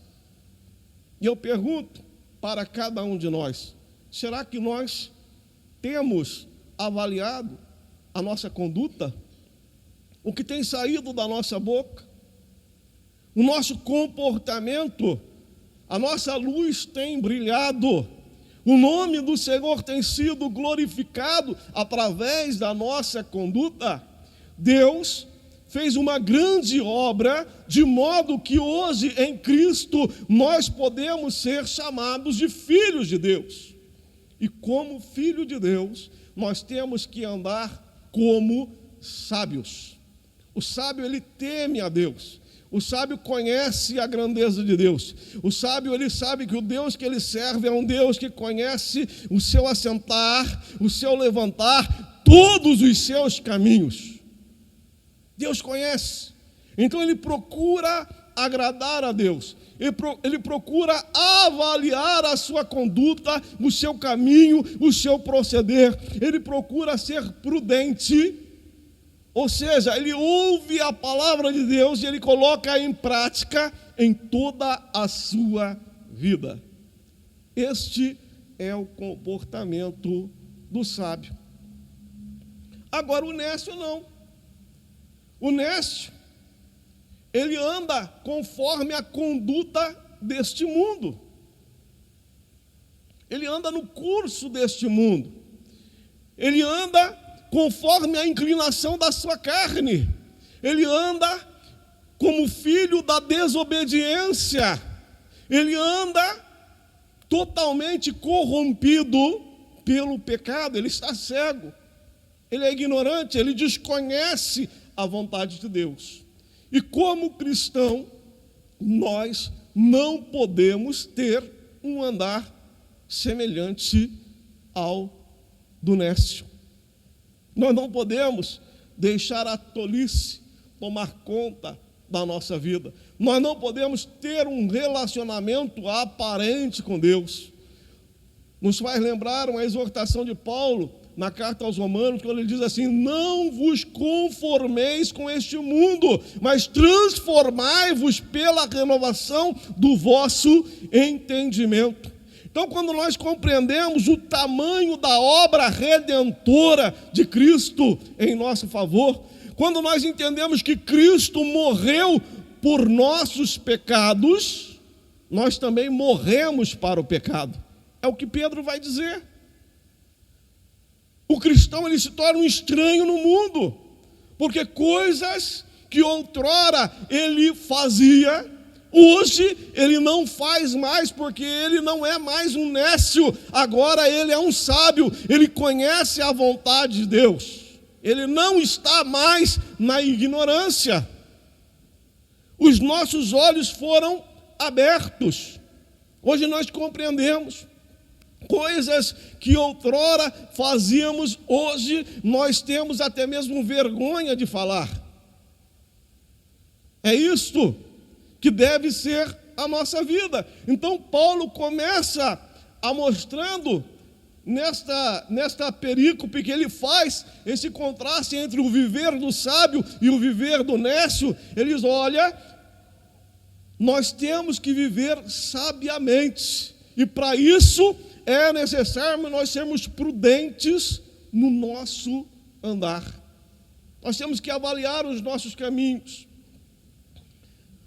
E eu pergunto para cada um de nós, será que nós temos avaliado a nossa conduta? O que tem saído da nossa boca? O nosso comportamento? A nossa luz tem brilhado? O nome do Senhor tem sido glorificado através da nossa conduta? Deus fez uma grande obra, de modo que hoje em Cristo nós podemos ser chamados de filhos de Deus. E como filho de Deus, nós temos que andar como sábios. O sábio, ele teme a Deus. O sábio conhece a grandeza de Deus. O sábio, ele sabe que o Deus que ele serve é um Deus que conhece o seu assentar, o seu levantar, todos os seus caminhos. Deus conhece. Então ele procura agradar a Deus. Ele procura avaliar a sua conduta, o seu caminho, o seu proceder. Ele procura ser prudente. Ou seja, ele ouve a palavra de Deus e ele coloca em prática em toda a sua vida. Este é o comportamento do sábio. Agora, o nécio não. O nécio, ele anda conforme a conduta deste mundo. Ele anda no curso deste mundo. Ele anda conforme a inclinação da sua carne. Ele anda como filho da desobediência. Ele anda totalmente corrompido pelo pecado. Ele está cego. Ele é ignorante, ele desconhece a vontade de Deus. E como cristão, nós não podemos ter um andar semelhante ao do nécio. Nós não podemos deixar a tolice tomar conta da nossa vida. Nós não podemos ter um relacionamento aparente com Deus. nos faz lembrar uma exortação de Paulo na carta aos Romanos, quando ele diz assim: não vos conformeis com este mundo, mas transformai-vos pela renovação do vosso entendimento. Então, quando nós compreendemos o tamanho da obra redentora de Cristo em nosso favor, quando nós entendemos que Cristo morreu por nossos pecados, nós também morremos para o pecado. É o que Pedro vai dizer. O cristão, ele se torna um estranho no mundo, porque coisas que outrora ele fazia, hoje ele não faz mais, porque ele não é mais um nécio, agora ele é um sábio, ele conhece a vontade de Deus, ele não está mais na ignorância. Os nossos olhos foram abertos, hoje nós compreendemos. Coisas que outrora fazíamos, hoje nós temos até mesmo vergonha de falar. É isto que deve ser a nossa vida. Então Paulo começa a mostrando nesta perícope que ele faz, esse contraste entre o viver do sábio e o viver do nécio. Ele diz: olha, nós temos que viver sabiamente, e para isso é necessário nós sermos prudentes no nosso andar. Nós temos que avaliar os nossos caminhos,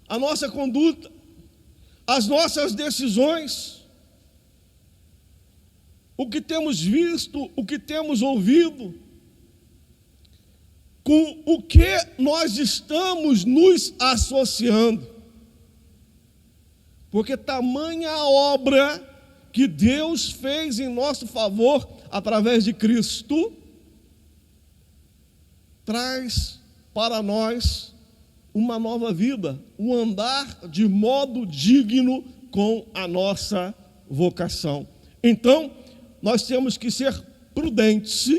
a nossa conduta, as nossas decisões, o que temos visto, o que temos ouvido, com o que nós estamos nos associando. Porque tamanha a obra que Deus fez em nosso favor através de Cristo, traz para nós uma nova vida, um andar de modo digno com a nossa vocação. Então, nós temos que ser prudentes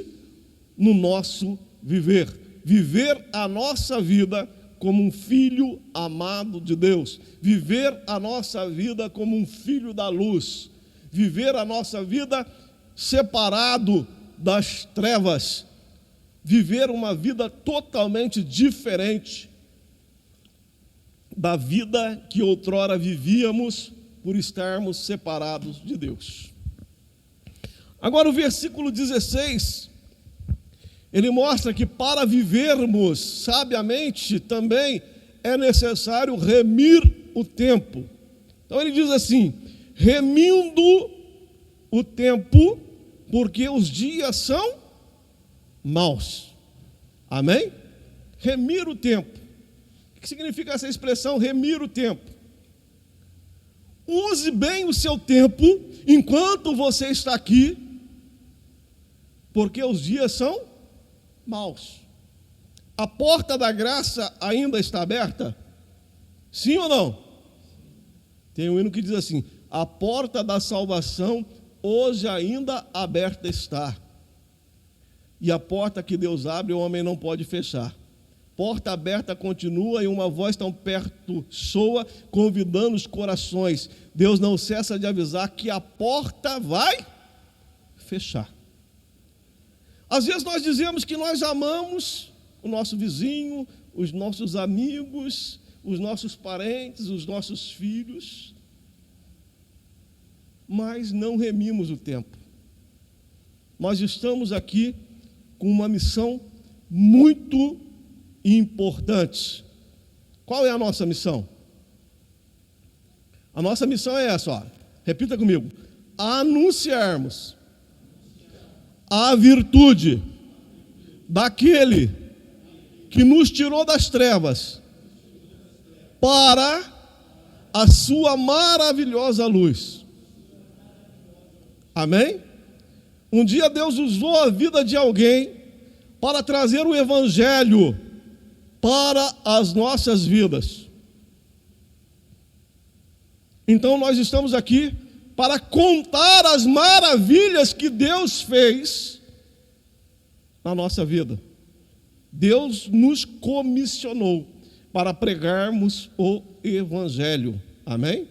no nosso viver, viver a nossa vida como um filho amado de Deus, viver a nossa vida como um filho da luz, viver a nossa vida separado das trevas, viver uma vida totalmente diferente da vida que outrora vivíamos por estarmos separados de Deus. Agora o versículo 16, ele mostra que para vivermos sabiamente também é necessário remir o tempo. Então ele diz assim: remindo o tempo, porque os dias são maus. Amém? Remir o tempo. O que significa essa expressão, remir o tempo? Use bem o seu tempo enquanto você está aqui, porque os dias são maus. A porta da graça ainda está aberta? Sim ou não? Tem um hino que diz assim: a porta da salvação hoje ainda aberta está. E a porta que Deus abre, o homem não pode fechar. Porta aberta continua e uma voz tão perto soa, convidando os corações. Deus não cessa de avisar que a porta vai fechar. Às vezes nós dizemos que nós amamos o nosso vizinho, os nossos amigos, os nossos parentes, os nossos filhos, mas não remimos o tempo. Nós estamos aqui com uma missão muito importante. Qual é a nossa missão? A nossa missão é essa, ó. Repita comigo: anunciarmos a virtude daquele que nos tirou das trevas para a sua maravilhosa luz. Amém? Um dia Deus usou a vida de alguém para trazer o evangelho para as nossas vidas. Então nós estamos aqui para contar as maravilhas que Deus fez na nossa vida. Deus nos comissionou para pregarmos o evangelho. Amém?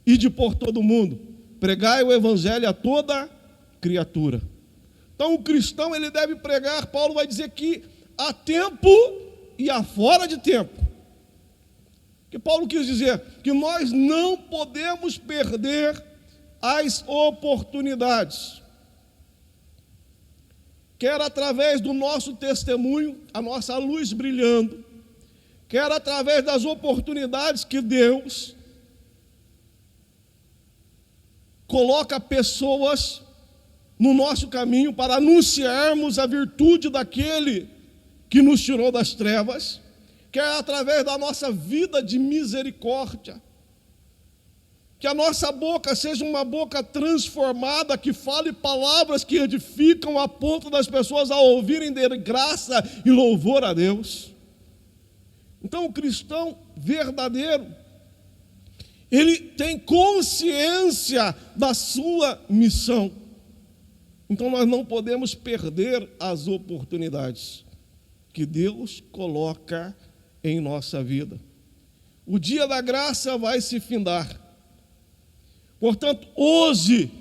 Ide por todo mundo, pregai o evangelho a toda criatura. Então o cristão ele deve pregar, Paulo vai dizer que há tempo e há fora de tempo. O que Paulo quis dizer? Que nós não podemos perder as oportunidades. Quer através do nosso testemunho, a nossa luz brilhando, quer através das oportunidades que Deus coloca pessoas no nosso caminho para anunciarmos a virtude daquele que nos tirou das trevas, quer através da nossa vida de misericórdia, que a nossa boca seja uma boca transformada, que fale palavras que edificam a ponto das pessoas a ouvirem de graça e louvor a Deus. Então o cristão verdadeiro, ele tem consciência da sua missão. Então nós não podemos perder as oportunidades que Deus coloca em nossa vida. O dia da graça vai se findar. Portanto, hoje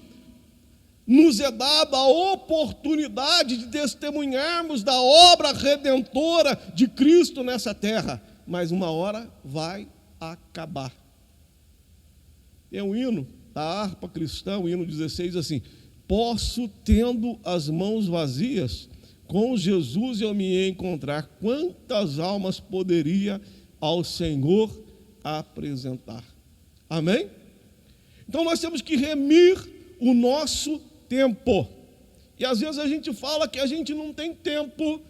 nos é dada a oportunidade de testemunharmos da obra redentora de Cristo nessa terra, mas uma hora vai acabar. Tem um hino da harpa cristã, o hino 16, assim: posso, tendo as mãos vazias, com Jesus eu me encontrar, quantas almas poderia ao Senhor apresentar. Amém? Então nós temos que remir o nosso tempo. E às vezes a gente fala que a gente não tem tempo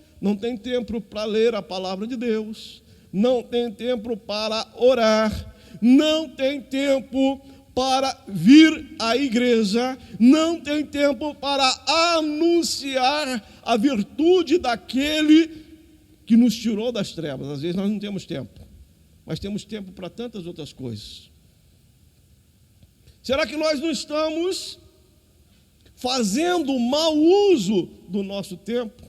para ler a palavra de Deus, não tem tempo para orar, não tem tempo para vir à igreja, não tem tempo para anunciar a virtude daquele que nos tirou das trevas. Às vezes nós não temos tempo, mas temos tempo para tantas outras coisas. Será que nós não estamos fazendo mau uso do nosso tempo?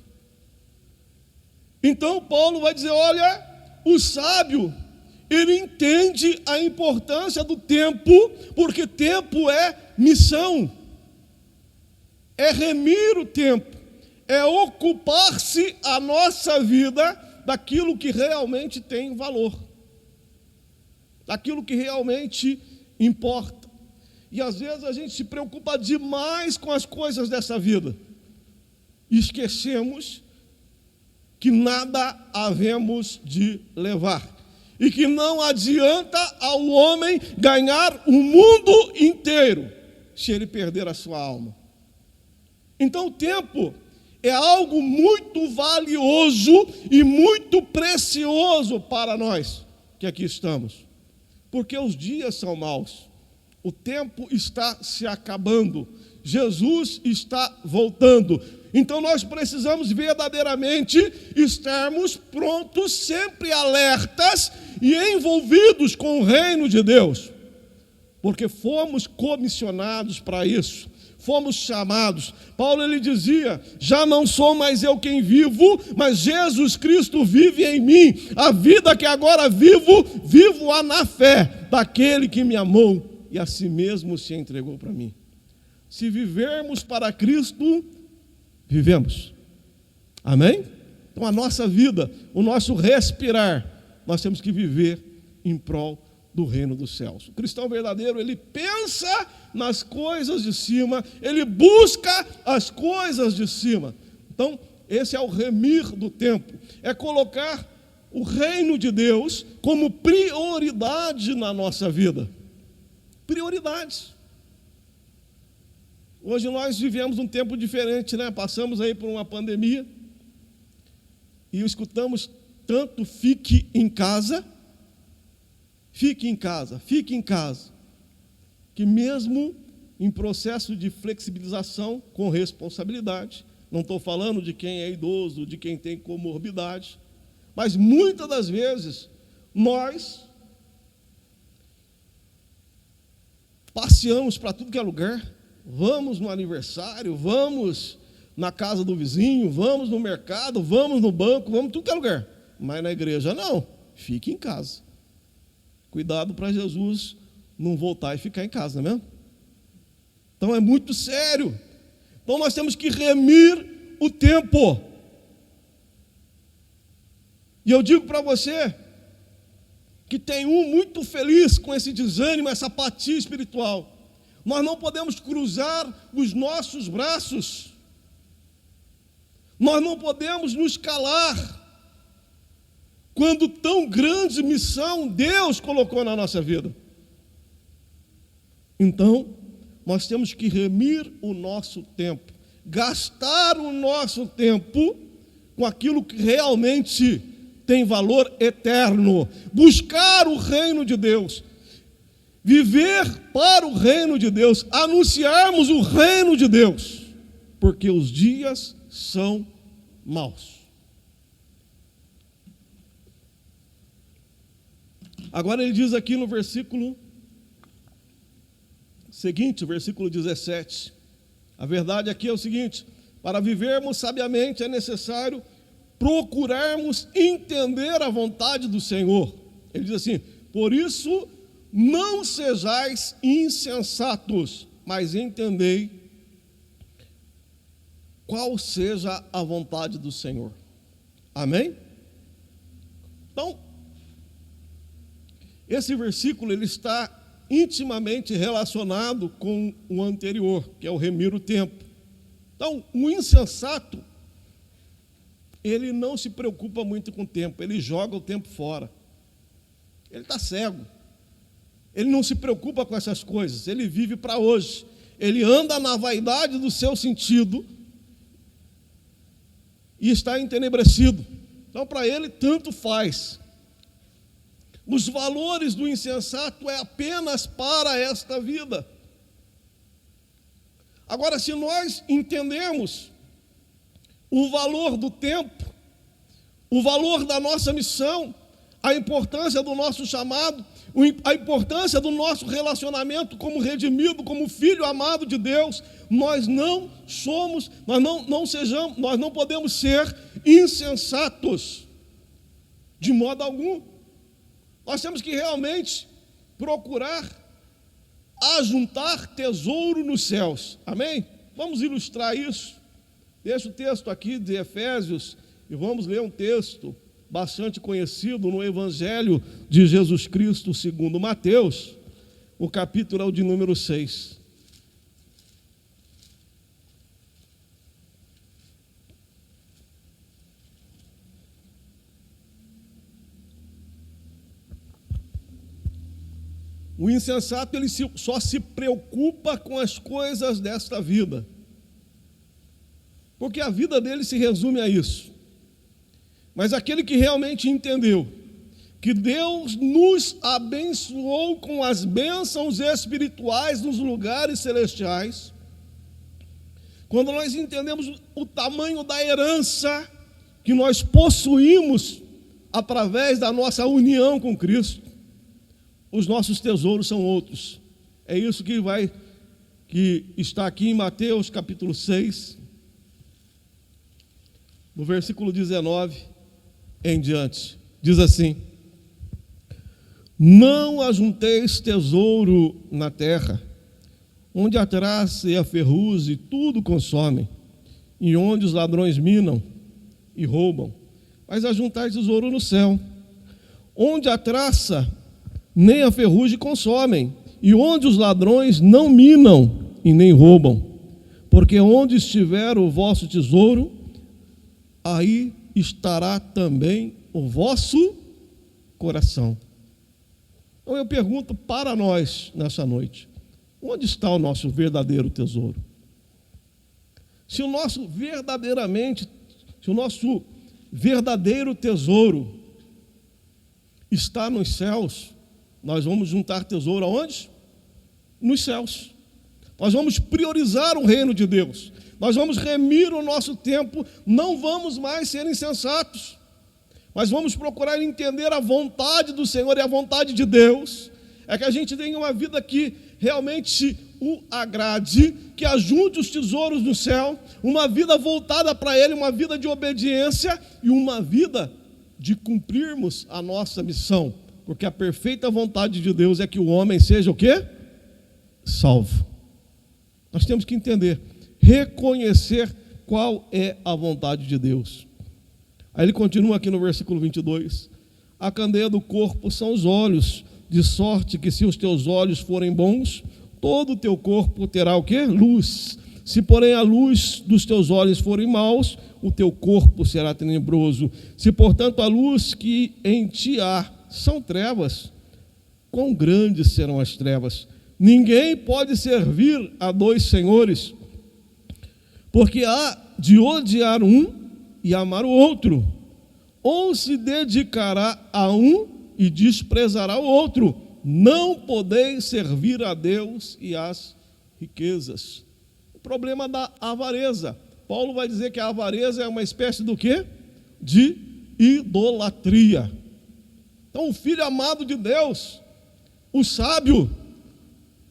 Então Paulo vai dizer, olha, o sábio, ele entende a importância do tempo, porque tempo é missão, é remir o tempo, é ocupar-se a nossa vida daquilo que realmente tem valor, daquilo que realmente importa. E às vezes a gente se preocupa demais com as coisas dessa vida e esquecemos que nada havemos de levar e que não adianta ao homem ganhar o mundo inteiro se ele perder a sua alma. Então o tempo é algo muito valioso e muito precioso para nós que aqui estamos, porque os dias são maus. O tempo está se acabando, Jesus está voltando. Então nós precisamos verdadeiramente estarmos prontos, sempre alertas e envolvidos com o reino de Deus, porque fomos comissionados para isso, fomos chamados. Paulo ele dizia, já não sou mais eu quem vivo, mas Jesus Cristo vive em mim. A vida que agora vivo, vivo-a na fé daquele que me amou e a si mesmo se entregou para mim. Se vivermos para Cristo, vivemos. Amém? Então a nossa vida, o nosso respirar, nós temos que viver em prol do reino dos céus. O cristão verdadeiro, ele pensa nas coisas de cima, ele busca as coisas de cima. Então, esse é o remir do tempo, é colocar o reino de Deus como prioridade na nossa vida. Prioridades. Hoje nós vivemos um tempo diferente, né? Passamos aí por uma pandemia e escutamos tanto fique em casa, que mesmo em processo de flexibilização com responsabilidade, não estou falando de quem é idoso, de quem tem comorbidade, mas muitas das vezes nós passeamos para tudo que é lugar, vamos no aniversário, vamos na casa do vizinho, vamos no mercado, vamos no banco, vamos tudo que é lugar. Mas na igreja não, fique em casa. Cuidado para Jesus não voltar e ficar em casa, não é mesmo? Então é muito sério. Então nós temos que remir o tempo. E eu digo para você que tem muito feliz com esse desânimo, essa apatia espiritual. Nós não podemos cruzar os nossos braços. Nós não podemos nos calar quando tão grande missão Deus colocou na nossa vida. Então, nós temos que remir o nosso tempo, gastar o nosso tempo com aquilo que realmente tem valor eterno, buscar o reino de Deus, viver para o reino de Deus, anunciarmos o reino de Deus, porque os dias são maus. Agora ele diz aqui no versículo seguinte, o versículo 17, a verdade aqui é o seguinte: para vivermos sabiamente é necessário procurarmos entender a vontade do Senhor. Ele diz assim: por isso não sejais insensatos, mas entendei qual seja a vontade do Senhor. Amém? Então, esse versículo ele está intimamente relacionado com o anterior, que é o remir o tempo. Então, o insensato, ele não se preocupa muito com o tempo, ele joga o tempo fora. Ele está cego. Ele não se preocupa com essas coisas, ele vive para hoje. Ele anda na vaidade do seu sentido e está entenebrecido. Então, para ele, tanto faz. Os valores do insensato é apenas para esta vida. Agora, se nós entendemos o valor do tempo, o valor da nossa missão, a importância do nosso chamado, a importância do nosso relacionamento como redimido, como filho amado de Deus, nós não podemos ser insensatos de modo algum. Nós temos que realmente procurar ajuntar tesouro nos céus. Amém? Vamos ilustrar isso. Deixa o texto aqui de Efésios e vamos ler um texto bastante conhecido no Evangelho de Jesus Cristo segundo Mateus. O capítulo é o de número 6. O insensato ele só se preocupa com as coisas desta vida, porque a vida dele se resume a isso. Mas aquele que realmente entendeu que Deus nos abençoou com as bênçãos espirituais nos lugares celestiais, quando nós entendemos o tamanho da herança que nós possuímos através da nossa união com Cristo, os nossos tesouros são outros. É isso que está aqui em Mateus capítulo 6, no versículo 19 em diante. Diz assim: não ajunteis tesouro na terra, onde a traça e a ferrugem tudo consomem, e onde os ladrões minam e roubam, mas ajuntai tesouro no céu, onde a traça nem a ferrugem consomem, e onde os ladrões não minam e nem roubam, porque onde estiver o vosso tesouro, aí estará também o vosso coração. Então eu pergunto para nós nessa noite: onde está o nosso verdadeiro tesouro? Se o nosso verdadeiro tesouro está nos céus, nós vamos juntar tesouro aonde? Nos céus. Nós vamos priorizar o reino de Deus. Nós vamos remir o nosso tempo, não vamos mais ser insensatos, mas vamos procurar entender a vontade do Senhor. E a vontade de Deus é que a gente tenha uma vida que realmente o agrade, que ajunte os tesouros no céu, uma vida voltada para Ele, uma vida de obediência e uma vida de cumprirmos a nossa missão. Porque a perfeita vontade de Deus é que o homem seja o quê? Salvo. Nós temos que entender, reconhecer qual é a vontade de Deus. Aí ele continua aqui no versículo 22. A candeia do corpo são os olhos, de sorte que se os teus olhos forem bons, todo o teu corpo terá o quê? Luz. Se porém a luz dos teus olhos forem maus, o teu corpo será tenebroso. Se portanto a luz que em ti há são trevas, quão grandes serão as trevas? Ninguém pode servir a dois senhores, porque há de odiar um e amar o outro, ou se dedicará a um e desprezará o outro. Não podeis servir a Deus e às riquezas. O problema da avareza. Paulo vai dizer que a avareza é uma espécie do quê? De idolatria. Então o filho amado de Deus, o sábio,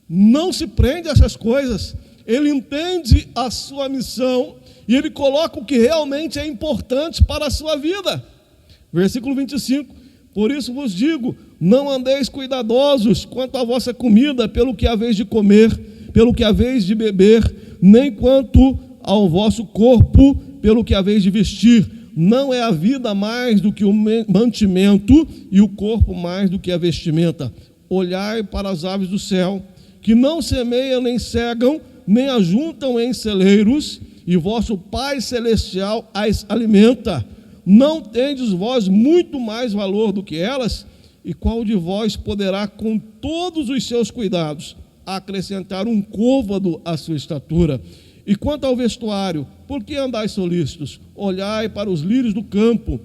não se prende a essas coisas. Ele entende a sua missão e ele coloca o que realmente é importante para a sua vida. Versículo 25. Por isso vos digo, não andeis cuidadosos quanto à vossa comida, pelo que haveis de comer, pelo que haveis de beber, nem quanto ao vosso corpo, pelo que haveis de vestir. Não é a vida mais do que o mantimento, e o corpo mais do que a vestimenta. Olhai para as aves do céu, que não semeiam nem cegam, nem ajuntam em celeiros, e vosso Pai Celestial as alimenta. Não tendes vós muito mais valor do que elas? E qual de vós poderá, com todos os seus cuidados, acrescentar um côvado à sua estatura? E quanto ao vestuário, por que andais solícitos? Olhai para os lírios do campo,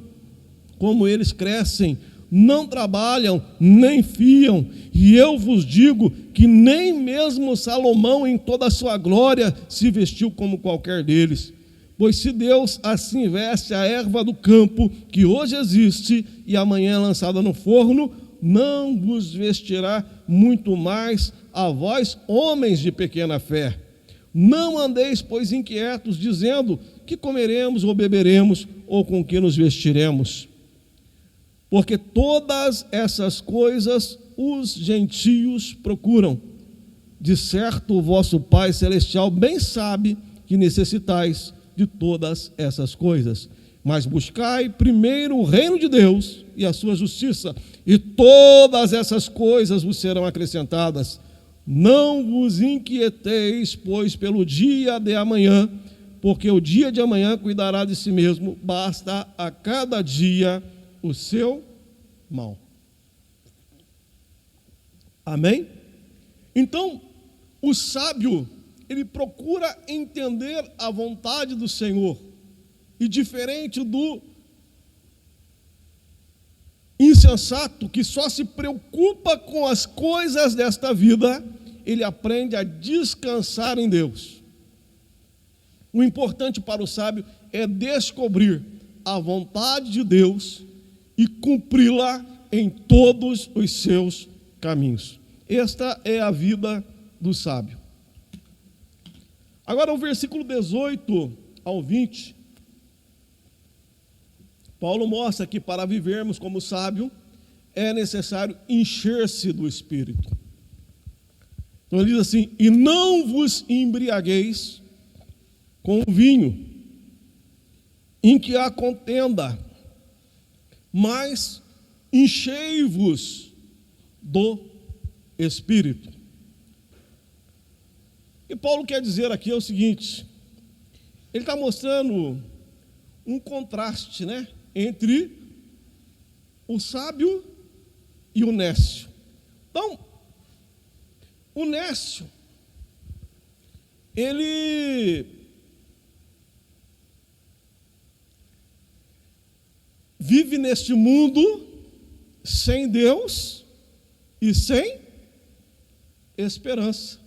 como eles crescem, não trabalham, nem fiam, e eu vos digo que nem mesmo Salomão em toda a sua glória se vestiu como qualquer deles. Pois se Deus assim veste a erva do campo, que hoje existe e amanhã é lançada no forno, não vos vestirá muito mais a vós, homens de pequena fé. Não andeis, pois, inquietos, dizendo que comeremos ou beberemos, ou com que nos vestiremos. Porque todas essas coisas os gentios procuram. De certo, o vosso Pai Celestial bem sabe que necessitais de todas essas coisas. Mas buscai primeiro o reino de Deus e a sua justiça, e todas essas coisas vos serão acrescentadas. Não vos inquieteis, pois, pelo dia de amanhã, porque o dia de amanhã cuidará de si mesmo, basta a cada dia o seu mal. Amém? Então, o sábio, ele procura entender a vontade do Senhor, e diferente do insensato, que só se preocupa com as coisas desta vida, ele aprende a descansar em Deus. O importante para o sábio é descobrir a vontade de Deus e cumpri-la em todos os seus caminhos. Esta é a vida do sábio. Agora, o versículo 18 ao 20, Paulo mostra que para vivermos como sábio, é necessário encher-se do Espírito. Então ele diz assim: e não vos embriagueis com o vinho, em que há contenda, mas enchei-vos do Espírito. E Paulo quer dizer aqui é o seguinte: ele está mostrando um contraste, né, entre o sábio e o nécio. Então, o nécio, ele vive neste mundo sem Deus e sem esperança.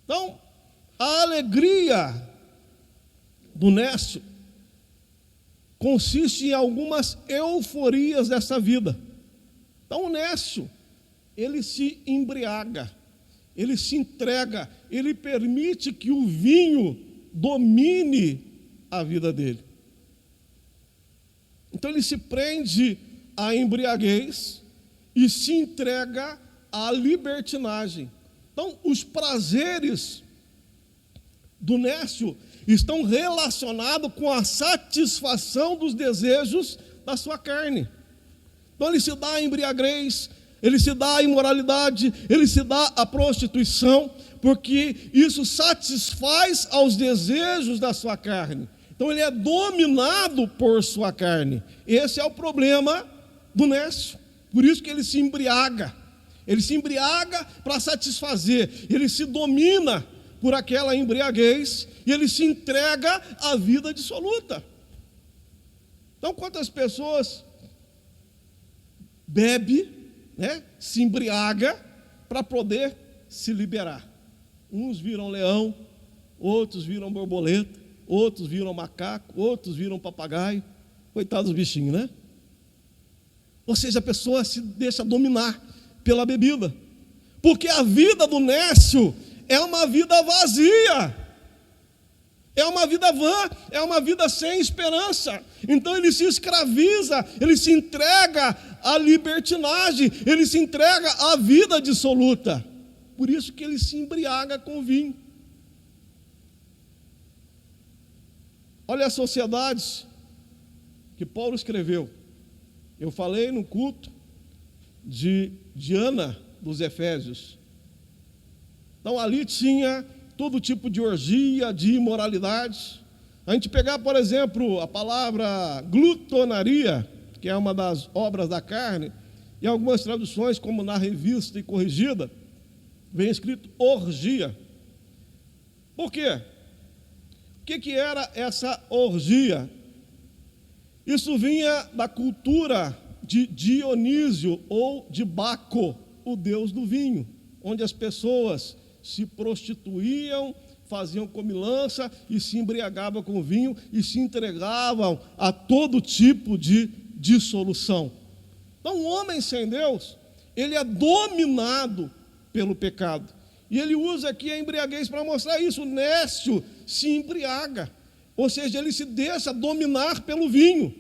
Então, a alegria do nécio consiste em algumas euforias dessa vida. Então, o nécio, ele se embriaga, ele se entrega, ele permite que o vinho domine a vida dele. Então, ele se prende à embriaguez e se entrega à libertinagem. Então, os prazeres do nécio estão relacionados com a satisfação dos desejos da sua carne. Então ele se dá à embriaguez, ele se dá à imoralidade, ele se dá à prostituição, porque isso satisfaz aos desejos da sua carne. Então ele é dominado por sua carne. Esse é o problema do nécio. Por isso que ele se embriaga. Ele se embriaga para satisfazer. Ele se domina por aquela embriaguez e ele se entrega à vida dissoluta. Então, quantas pessoas bebe, se embriaga para poder se liberar? Uns viram leão, outros viram borboleta, outros viram macaco, outros viram papagaio. Coitados dos bichinhos, né? Ou seja, a pessoa se deixa dominar pela bebida, porque a vida do nécio é uma vida vazia, é uma vida vã, é uma vida sem esperança. Então ele se escraviza, ele se entrega à libertinagem, ele se entrega à vida dissoluta. Por isso que ele se embriaga com vinho. Olha as sociedades que Paulo escreveu. Eu falei no culto de Diana dos Efésios. Então ali tinha todo tipo de orgia, de imoralidade. A gente pegar, por exemplo, a palavra glutonaria, que é uma das obras da carne, em algumas traduções, como na Revista e Corrigida, vem escrito orgia. Por quê? O que era essa orgia? Isso vinha da cultura de Dionísio ou de Baco, o deus do vinho, onde as pessoas se prostituíam, faziam comilança e se embriagavam com vinho e se entregavam a todo tipo de dissolução. Então, o homem sem Deus, ele é dominado pelo pecado. E ele usa aqui a embriaguez para mostrar isso. O nécio se embriaga, ou seja, ele se deixa dominar pelo vinho.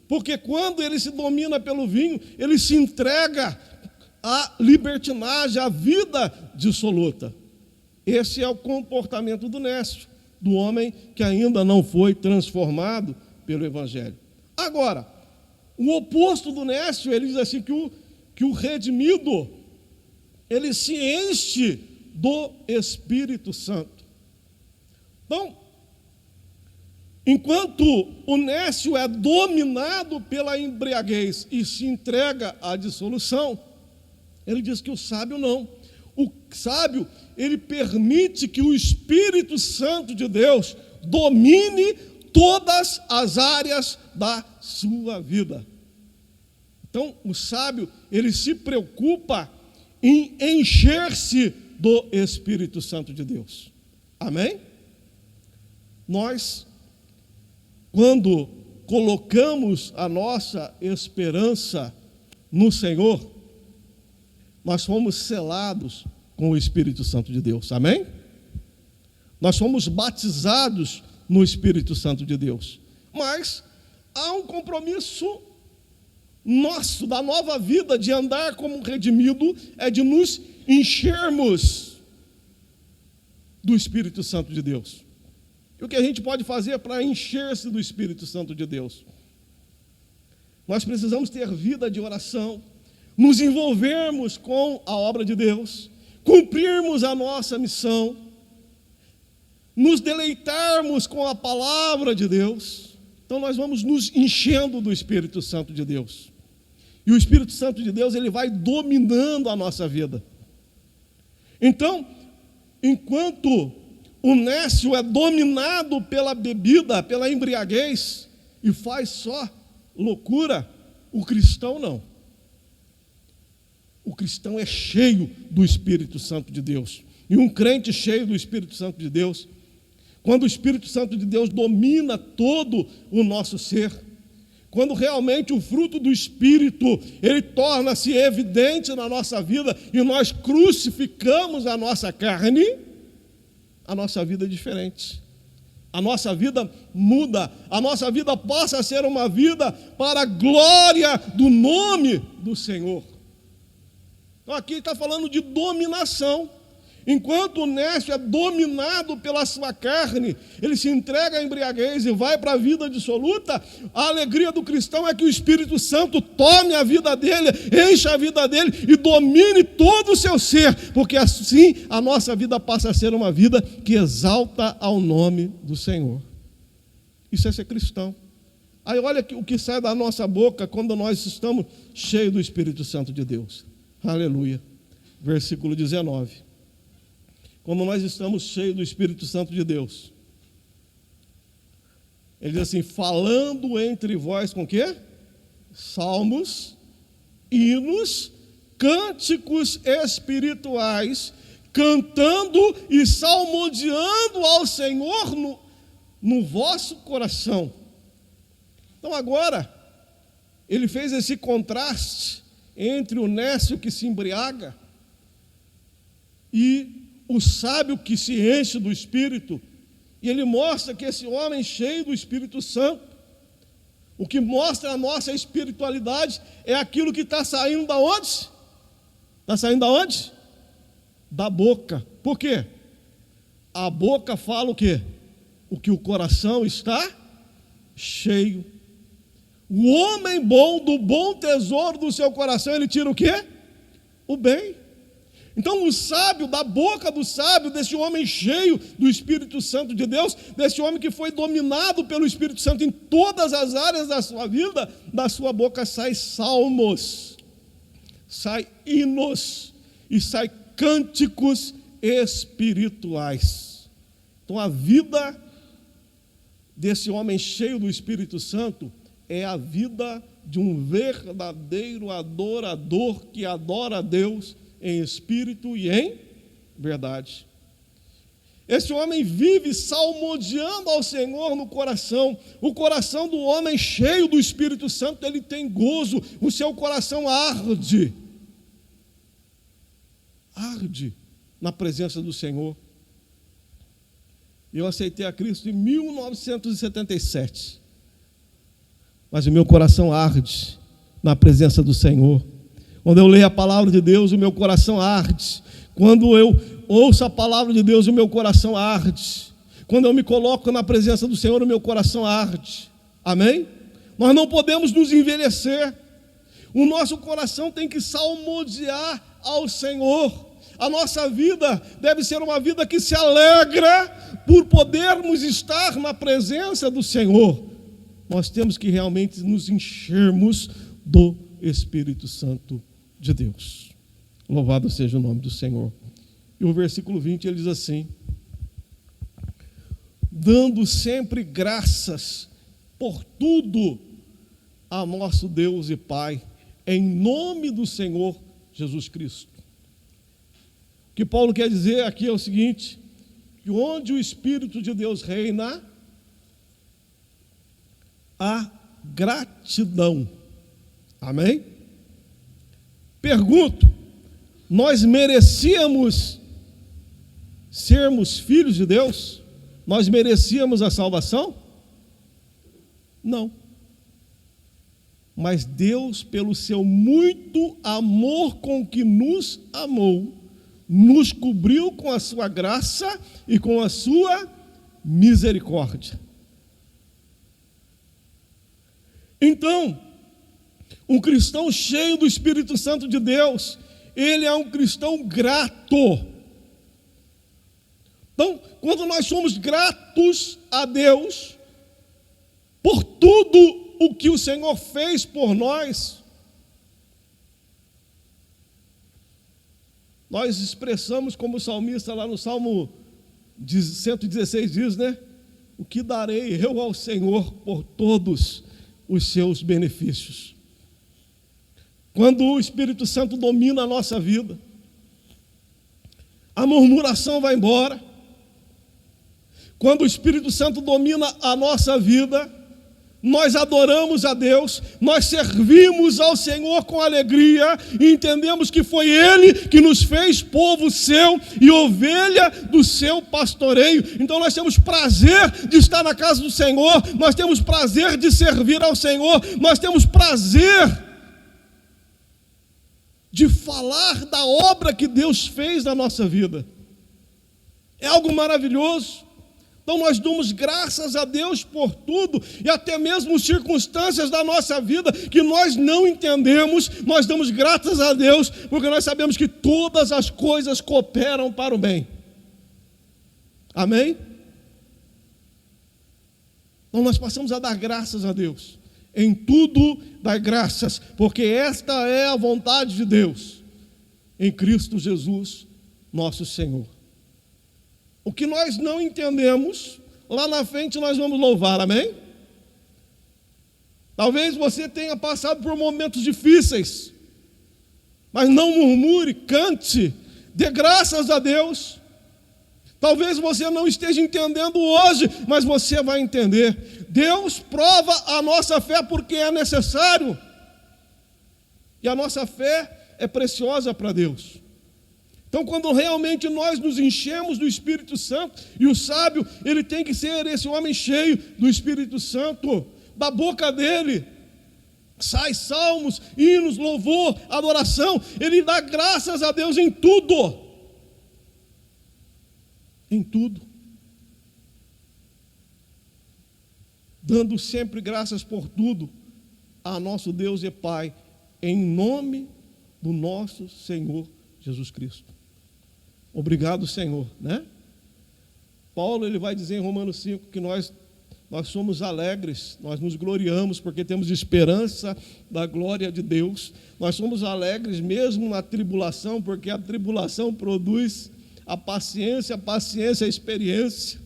Porque quando ele se domina pelo vinho, ele se entrega à libertinagem, à vida dissoluta. Esse é o comportamento do nécio, do homem que ainda não foi transformado pelo Evangelho. Agora, o oposto do nécio, ele diz assim que o redimido, ele se enche do Espírito Santo. Então, enquanto o nécio é dominado pela embriaguez e se entrega à dissolução, ele diz que o sábio não. O sábio, ele permite que o Espírito Santo de Deus domine todas as áreas da sua vida. Então, o sábio, ele se preocupa em encher-se do Espírito Santo de Deus. Amém? Nós, quando colocamos a nossa esperança no Senhor, nós fomos selados com o Espírito Santo de Deus. Amém? Nós fomos batizados no Espírito Santo de Deus. Mas há um compromisso nosso, da nova vida, de andar como redimido, é de nos enchermos do Espírito Santo de Deus. E o que a gente pode fazer para encher-se do Espírito Santo de Deus? Nós precisamos ter vida de oração, nos envolvermos com a obra de Deus, cumprirmos a nossa missão, nos deleitarmos com a palavra de Deus. Então nós vamos nos enchendo do Espírito Santo de Deus. E o Espírito Santo de Deus, ele vai dominando a nossa vida. Então, enquanto o nécio é dominado pela bebida, pela embriaguez, e faz só loucura, o cristão não. O cristão é cheio do Espírito Santo de Deus. E um crente cheio do Espírito Santo de Deus, quando o Espírito Santo de Deus domina todo o nosso ser, quando realmente o fruto do Espírito, ele torna-se evidente na nossa vida e nós crucificamos a nossa carne, a nossa vida é diferente. A nossa vida muda, a nossa vida passa a ser uma vida para a glória do nome do Senhor. Então aqui está falando de dominação. Enquanto o nécio é dominado pela sua carne, ele se entrega à embriaguez e vai para a vida dissoluta, a alegria do cristão é que o Espírito Santo tome a vida dele, encha a vida dele e domine todo o seu ser, porque assim a nossa vida passa a ser uma vida que exalta ao nome do Senhor. Isso é ser cristão. Aí olha o que sai da nossa boca quando nós estamos cheios do Espírito Santo de Deus. Aleluia. Versículo 19. Quando nós estamos cheios do Espírito Santo de Deus, ele diz assim: falando entre vós com o quê? Salmos, hinos, cânticos espirituais, cantando e salmodiando ao Senhor no vosso coração. Então agora, ele fez esse contraste entre o nécio que se embriaga e o sábio que se enche do Espírito, e ele mostra que esse homem cheio do Espírito Santo, o que mostra a nossa espiritualidade é aquilo que está saindo da onde? Está saindo da onde? Da boca. Por quê? A boca fala o quê? O que o coração está cheio. O homem bom, do bom tesouro do seu coração, ele tira o quê? O bem. Então o sábio, da boca do sábio, desse homem cheio do Espírito Santo de Deus, desse homem que foi dominado pelo Espírito Santo em todas as áreas da sua vida, da sua boca sai salmos, sai hinos e sai cânticos espirituais. Então a vida desse homem cheio do Espírito Santo é a vida de um verdadeiro adorador que adora a Deus em espírito e em verdade. Esse homem vive salmodiando ao Senhor no coração. O coração do homem cheio do Espírito Santo, ele tem gozo, o seu coração arde. Arde na presença do Senhor. Eu aceitei a Cristo em 1977. Mas o meu coração arde na presença do Senhor. Quando eu leio a palavra de Deus, o meu coração arde. Quando eu ouço a palavra de Deus, o meu coração arde. Quando eu me coloco na presença do Senhor, o meu coração arde. Amém? Nós não podemos nos envelhecer. O nosso coração tem que salmodiar ao Senhor. A nossa vida deve ser uma vida que se alegra por podermos estar na presença do Senhor. Nós temos que realmente nos enchermos do Espírito Santo de Deus. Louvado seja o nome do Senhor. E o versículo 20 ele diz assim: dando sempre graças por tudo a nosso Deus e Pai, em nome do Senhor Jesus Cristo. O que Paulo quer dizer aqui é o seguinte: que onde o Espírito de Deus reina, há gratidão. Amém? Pergunto: nós merecíamos sermos filhos de Deus? Nós merecíamos a salvação? Não. Mas Deus, pelo seu muito amor com que nos amou, nos cobriu com a sua graça e com a sua misericórdia. Então, um cristão cheio do Espírito Santo de Deus, ele é um cristão grato. Então, quando nós somos gratos a Deus por tudo o que o Senhor fez por nós, nós expressamos como o salmista lá no Salmo 116 diz, né? O que darei eu ao Senhor por todos os seus benefícios? Quando o Espírito Santo domina a nossa vida, a murmuração vai embora. Quando o Espírito Santo domina a nossa vida, nós adoramos a Deus, nós servimos ao Senhor com alegria e entendemos que foi Ele que nos fez povo seu e ovelha do seu pastoreio. Então nós temos prazer de estar na casa do Senhor, nós temos prazer de servir ao Senhor, nós temos prazer de falar da obra que Deus fez na nossa vida. É algo maravilhoso. Então nós damos graças a Deus por tudo, e até mesmo circunstâncias da nossa vida que nós não entendemos, nós damos graças a Deus, porque nós sabemos que todas as coisas cooperam para o bem. Amém? Então nós passamos a dar graças a Deus. Em tudo dar graças, porque esta é a vontade de Deus, em Cristo Jesus, nosso Senhor. O que nós não entendemos, lá na frente nós vamos louvar, amém? Talvez você tenha passado por momentos difíceis, mas não murmure, cante, dê graças a Deus. Talvez você não esteja entendendo hoje, mas você vai entender. Deus prova a nossa fé porque é necessário, e a nossa fé é preciosa para Deus. Então, quando realmente nós nos enchemos do Espírito Santo, e o sábio, ele tem que ser esse homem cheio do Espírito Santo, da boca dele sai salmos, hinos, louvor, adoração, ele dá graças a Deus em tudo. Em tudo. Dando sempre graças por tudo a nosso Deus e Pai, em nome do nosso Senhor Jesus Cristo. Obrigado, Senhor, né? Paulo, ele vai dizer em Romanos 5 que nós somos alegres, nós nos gloriamos porque temos esperança da glória de Deus. Nós somos alegres mesmo na tribulação, porque a tribulação produz a paciência a experiência.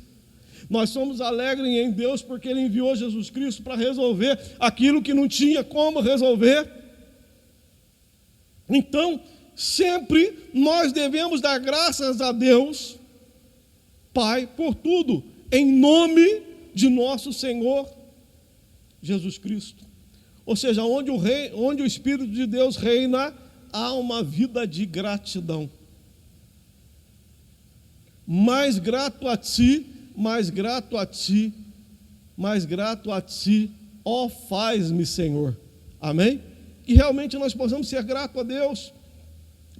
Nós somos alegres em Deus porque Ele enviou Jesus Cristo para resolver aquilo que não tinha como resolver. Então, sempre nós devemos dar graças a Deus, Pai, por tudo, em nome de nosso Senhor Jesus Cristo. Ou seja, onde o Espírito de Deus reina, há uma vida de gratidão. Mais grato a Ti, mais grato a Ti, mais grato a Ti, ó faz-me, Senhor. Amém? Que realmente nós possamos ser gratos a Deus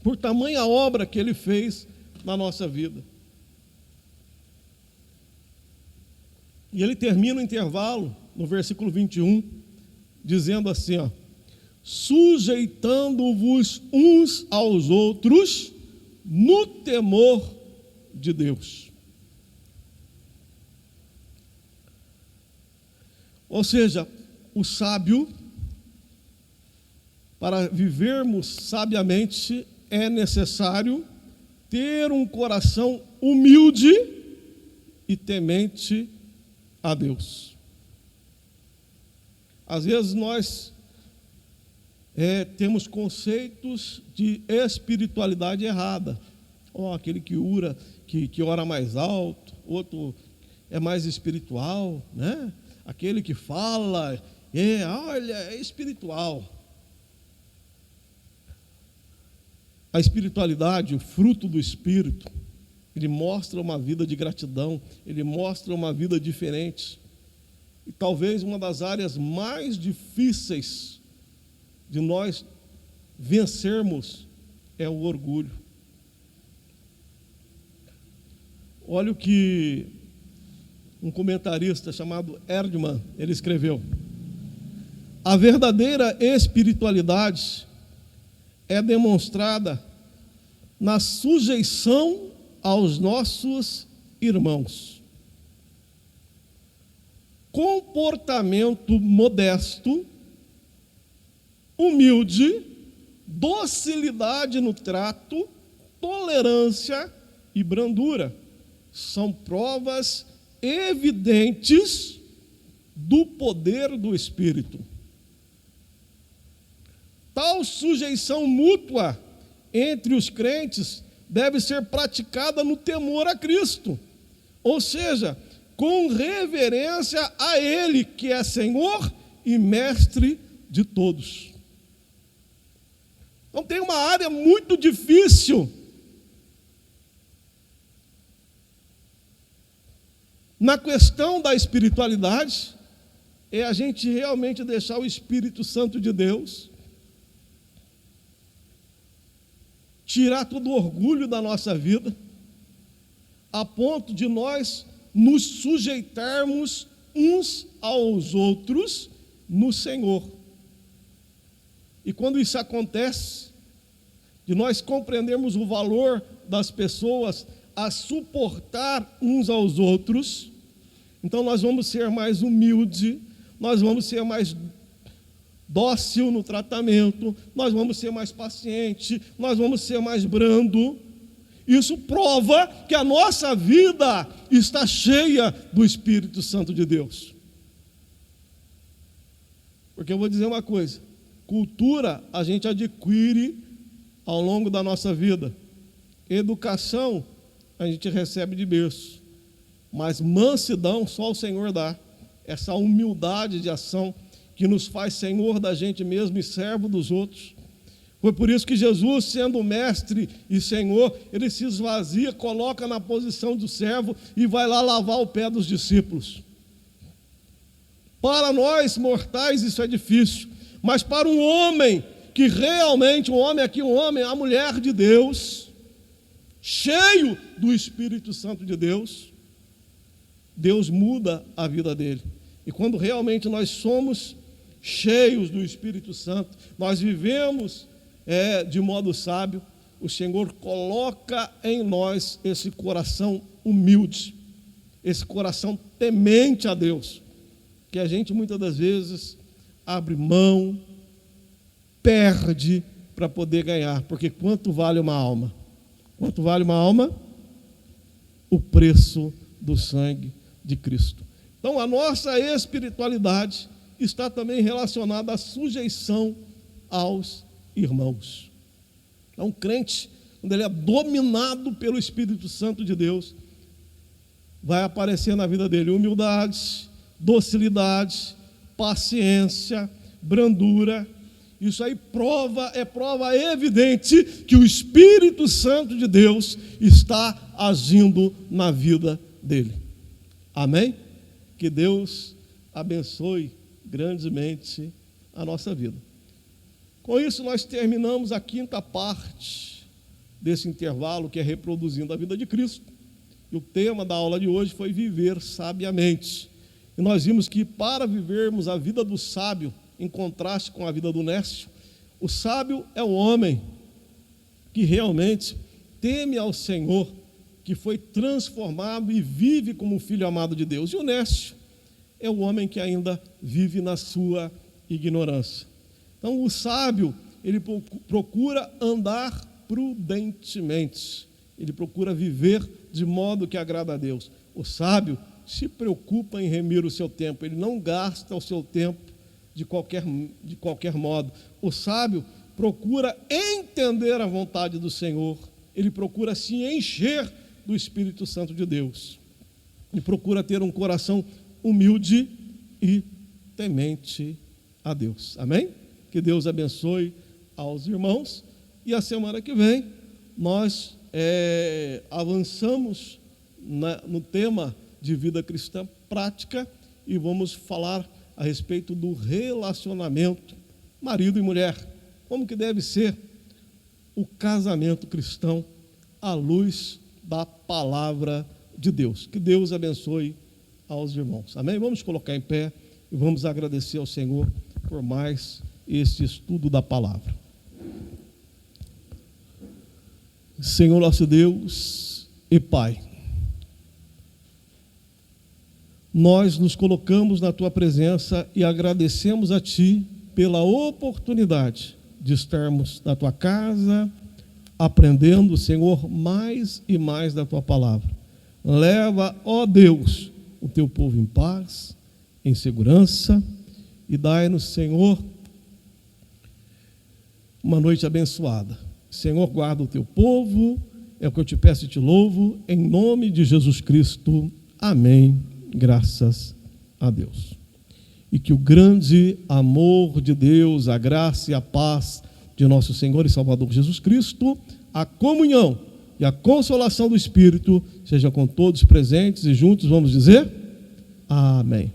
por tamanha obra que Ele fez na nossa vida. E ele termina o intervalo, no versículo 21, dizendo assim, ó: sujeitando-vos uns aos outros no temor de Deus. Ou seja, o sábio, para vivermos sabiamente, é necessário ter um coração humilde e temente a Deus. Às vezes nós temos conceitos de espiritualidade errada. Aquele que ora mais alto, outro é mais espiritual, né? Aquele que fala, é espiritual. A espiritualidade, o fruto do Espírito, ele mostra uma vida de gratidão, ele mostra uma vida diferente. E talvez uma das áreas mais difíceis de nós vencermos é o orgulho. Olha o que um comentarista chamado Erdmann, ele escreveu: a verdadeira espiritualidade é demonstrada na sujeição aos nossos irmãos. Comportamento modesto, humilde, docilidade no trato, tolerância e brandura são provas evidentes do poder do Espírito. Tal sujeição mútua entre os crentes deve ser praticada no temor a Cristo, ou seja, com reverência a Ele, que é Senhor e Mestre de todos. Então tem uma área muito difícil na questão da espiritualidade, é a gente realmente deixar o Espírito Santo de Deus tirar todo o orgulho da nossa vida, a ponto de nós nos sujeitarmos uns aos outros no Senhor. E quando isso acontece, de nós compreendermos o valor das pessoas a suportar uns aos outros, então nós vamos ser mais humildes, nós vamos ser mais dócil no tratamento, nós vamos ser mais paciente, nós vamos ser mais brando. Isso prova que a nossa vida está cheia do Espírito Santo de Deus. Porque eu vou dizer uma coisa, cultura a gente adquire ao longo da nossa vida. Educação a gente recebe de berço. Mas mansidão só o Senhor dá. Essa humildade de ação que nos faz senhor da gente mesmo e servo dos outros. Foi por isso que Jesus, sendo mestre e senhor, ele se esvazia, coloca na posição do servo e vai lá lavar o pé dos discípulos. Para nós mortais isso é difícil, mas para um homem que realmente, a mulher de Deus, cheio do Espírito Santo de Deus, Deus muda a vida dele. E quando realmente nós somos cheios do Espírito Santo, nós vivemos de modo sábio, o Senhor coloca em nós esse coração humilde, esse coração temente a Deus, que a gente muitas das vezes abre mão, perde para poder ganhar, porque quanto vale uma alma? Quanto vale uma alma? O preço do sangue de Cristo. Então a nossa espiritualidade está também relacionada à sujeição aos irmãos. Então, um crente, quando ele é dominado pelo Espírito Santo de Deus, vai aparecer na vida dele humildade, docilidade, paciência, brandura. Isso aí é prova evidente que o Espírito Santo de Deus está agindo na vida dele. Amém? Que Deus abençoe grandemente a nossa vida. Com isso, nós terminamos a quinta parte desse intervalo, que é reproduzindo a vida de Cristo. E o tema da aula de hoje foi viver sabiamente. E nós vimos que para vivermos a vida do sábio, em contraste com a vida do nécio, o sábio é o homem que realmente teme ao Senhor, que foi transformado e vive como filho amado de Deus. E o nécio é o homem que ainda vive na sua ignorância. Então, o sábio, ele procura andar prudentemente, ele procura viver de modo que agrada a Deus. O sábio se preocupa em remir o seu tempo, ele não gasta o seu tempo de qualquer modo. O sábio procura entender a vontade do Senhor, ele procura se encher do Espírito Santo de Deus, ele procura ter um coração humilde e temente a Deus. Amém? Que Deus abençoe aos irmãos. E a semana que vem nós avançamos no tema de vida cristã prática e vamos falar a respeito do relacionamento marido e mulher. Como que deve ser o casamento cristão à luz da palavra de Deus. Que Deus abençoe aos irmãos. Amém? Vamos colocar em pé e vamos agradecer ao Senhor por mais este estudo da palavra. Senhor nosso Deus e Pai, nós nos colocamos na Tua presença e agradecemos a Ti pela oportunidade de estarmos na Tua casa, aprendendo, Senhor, mais e mais da Tua palavra. Leva, ó Deus, o Teu povo em paz, em segurança, e dai-nos, Senhor, uma noite abençoada. Senhor, guarda o Teu povo, é o que eu te peço e te louvo, em nome de Jesus Cristo. Amém. Graças a Deus. E que o grande amor de Deus, a graça e a paz de nosso Senhor e Salvador Jesus Cristo, a comunhão e a consolação do Espírito seja com todos presentes e juntos vamos dizer amém.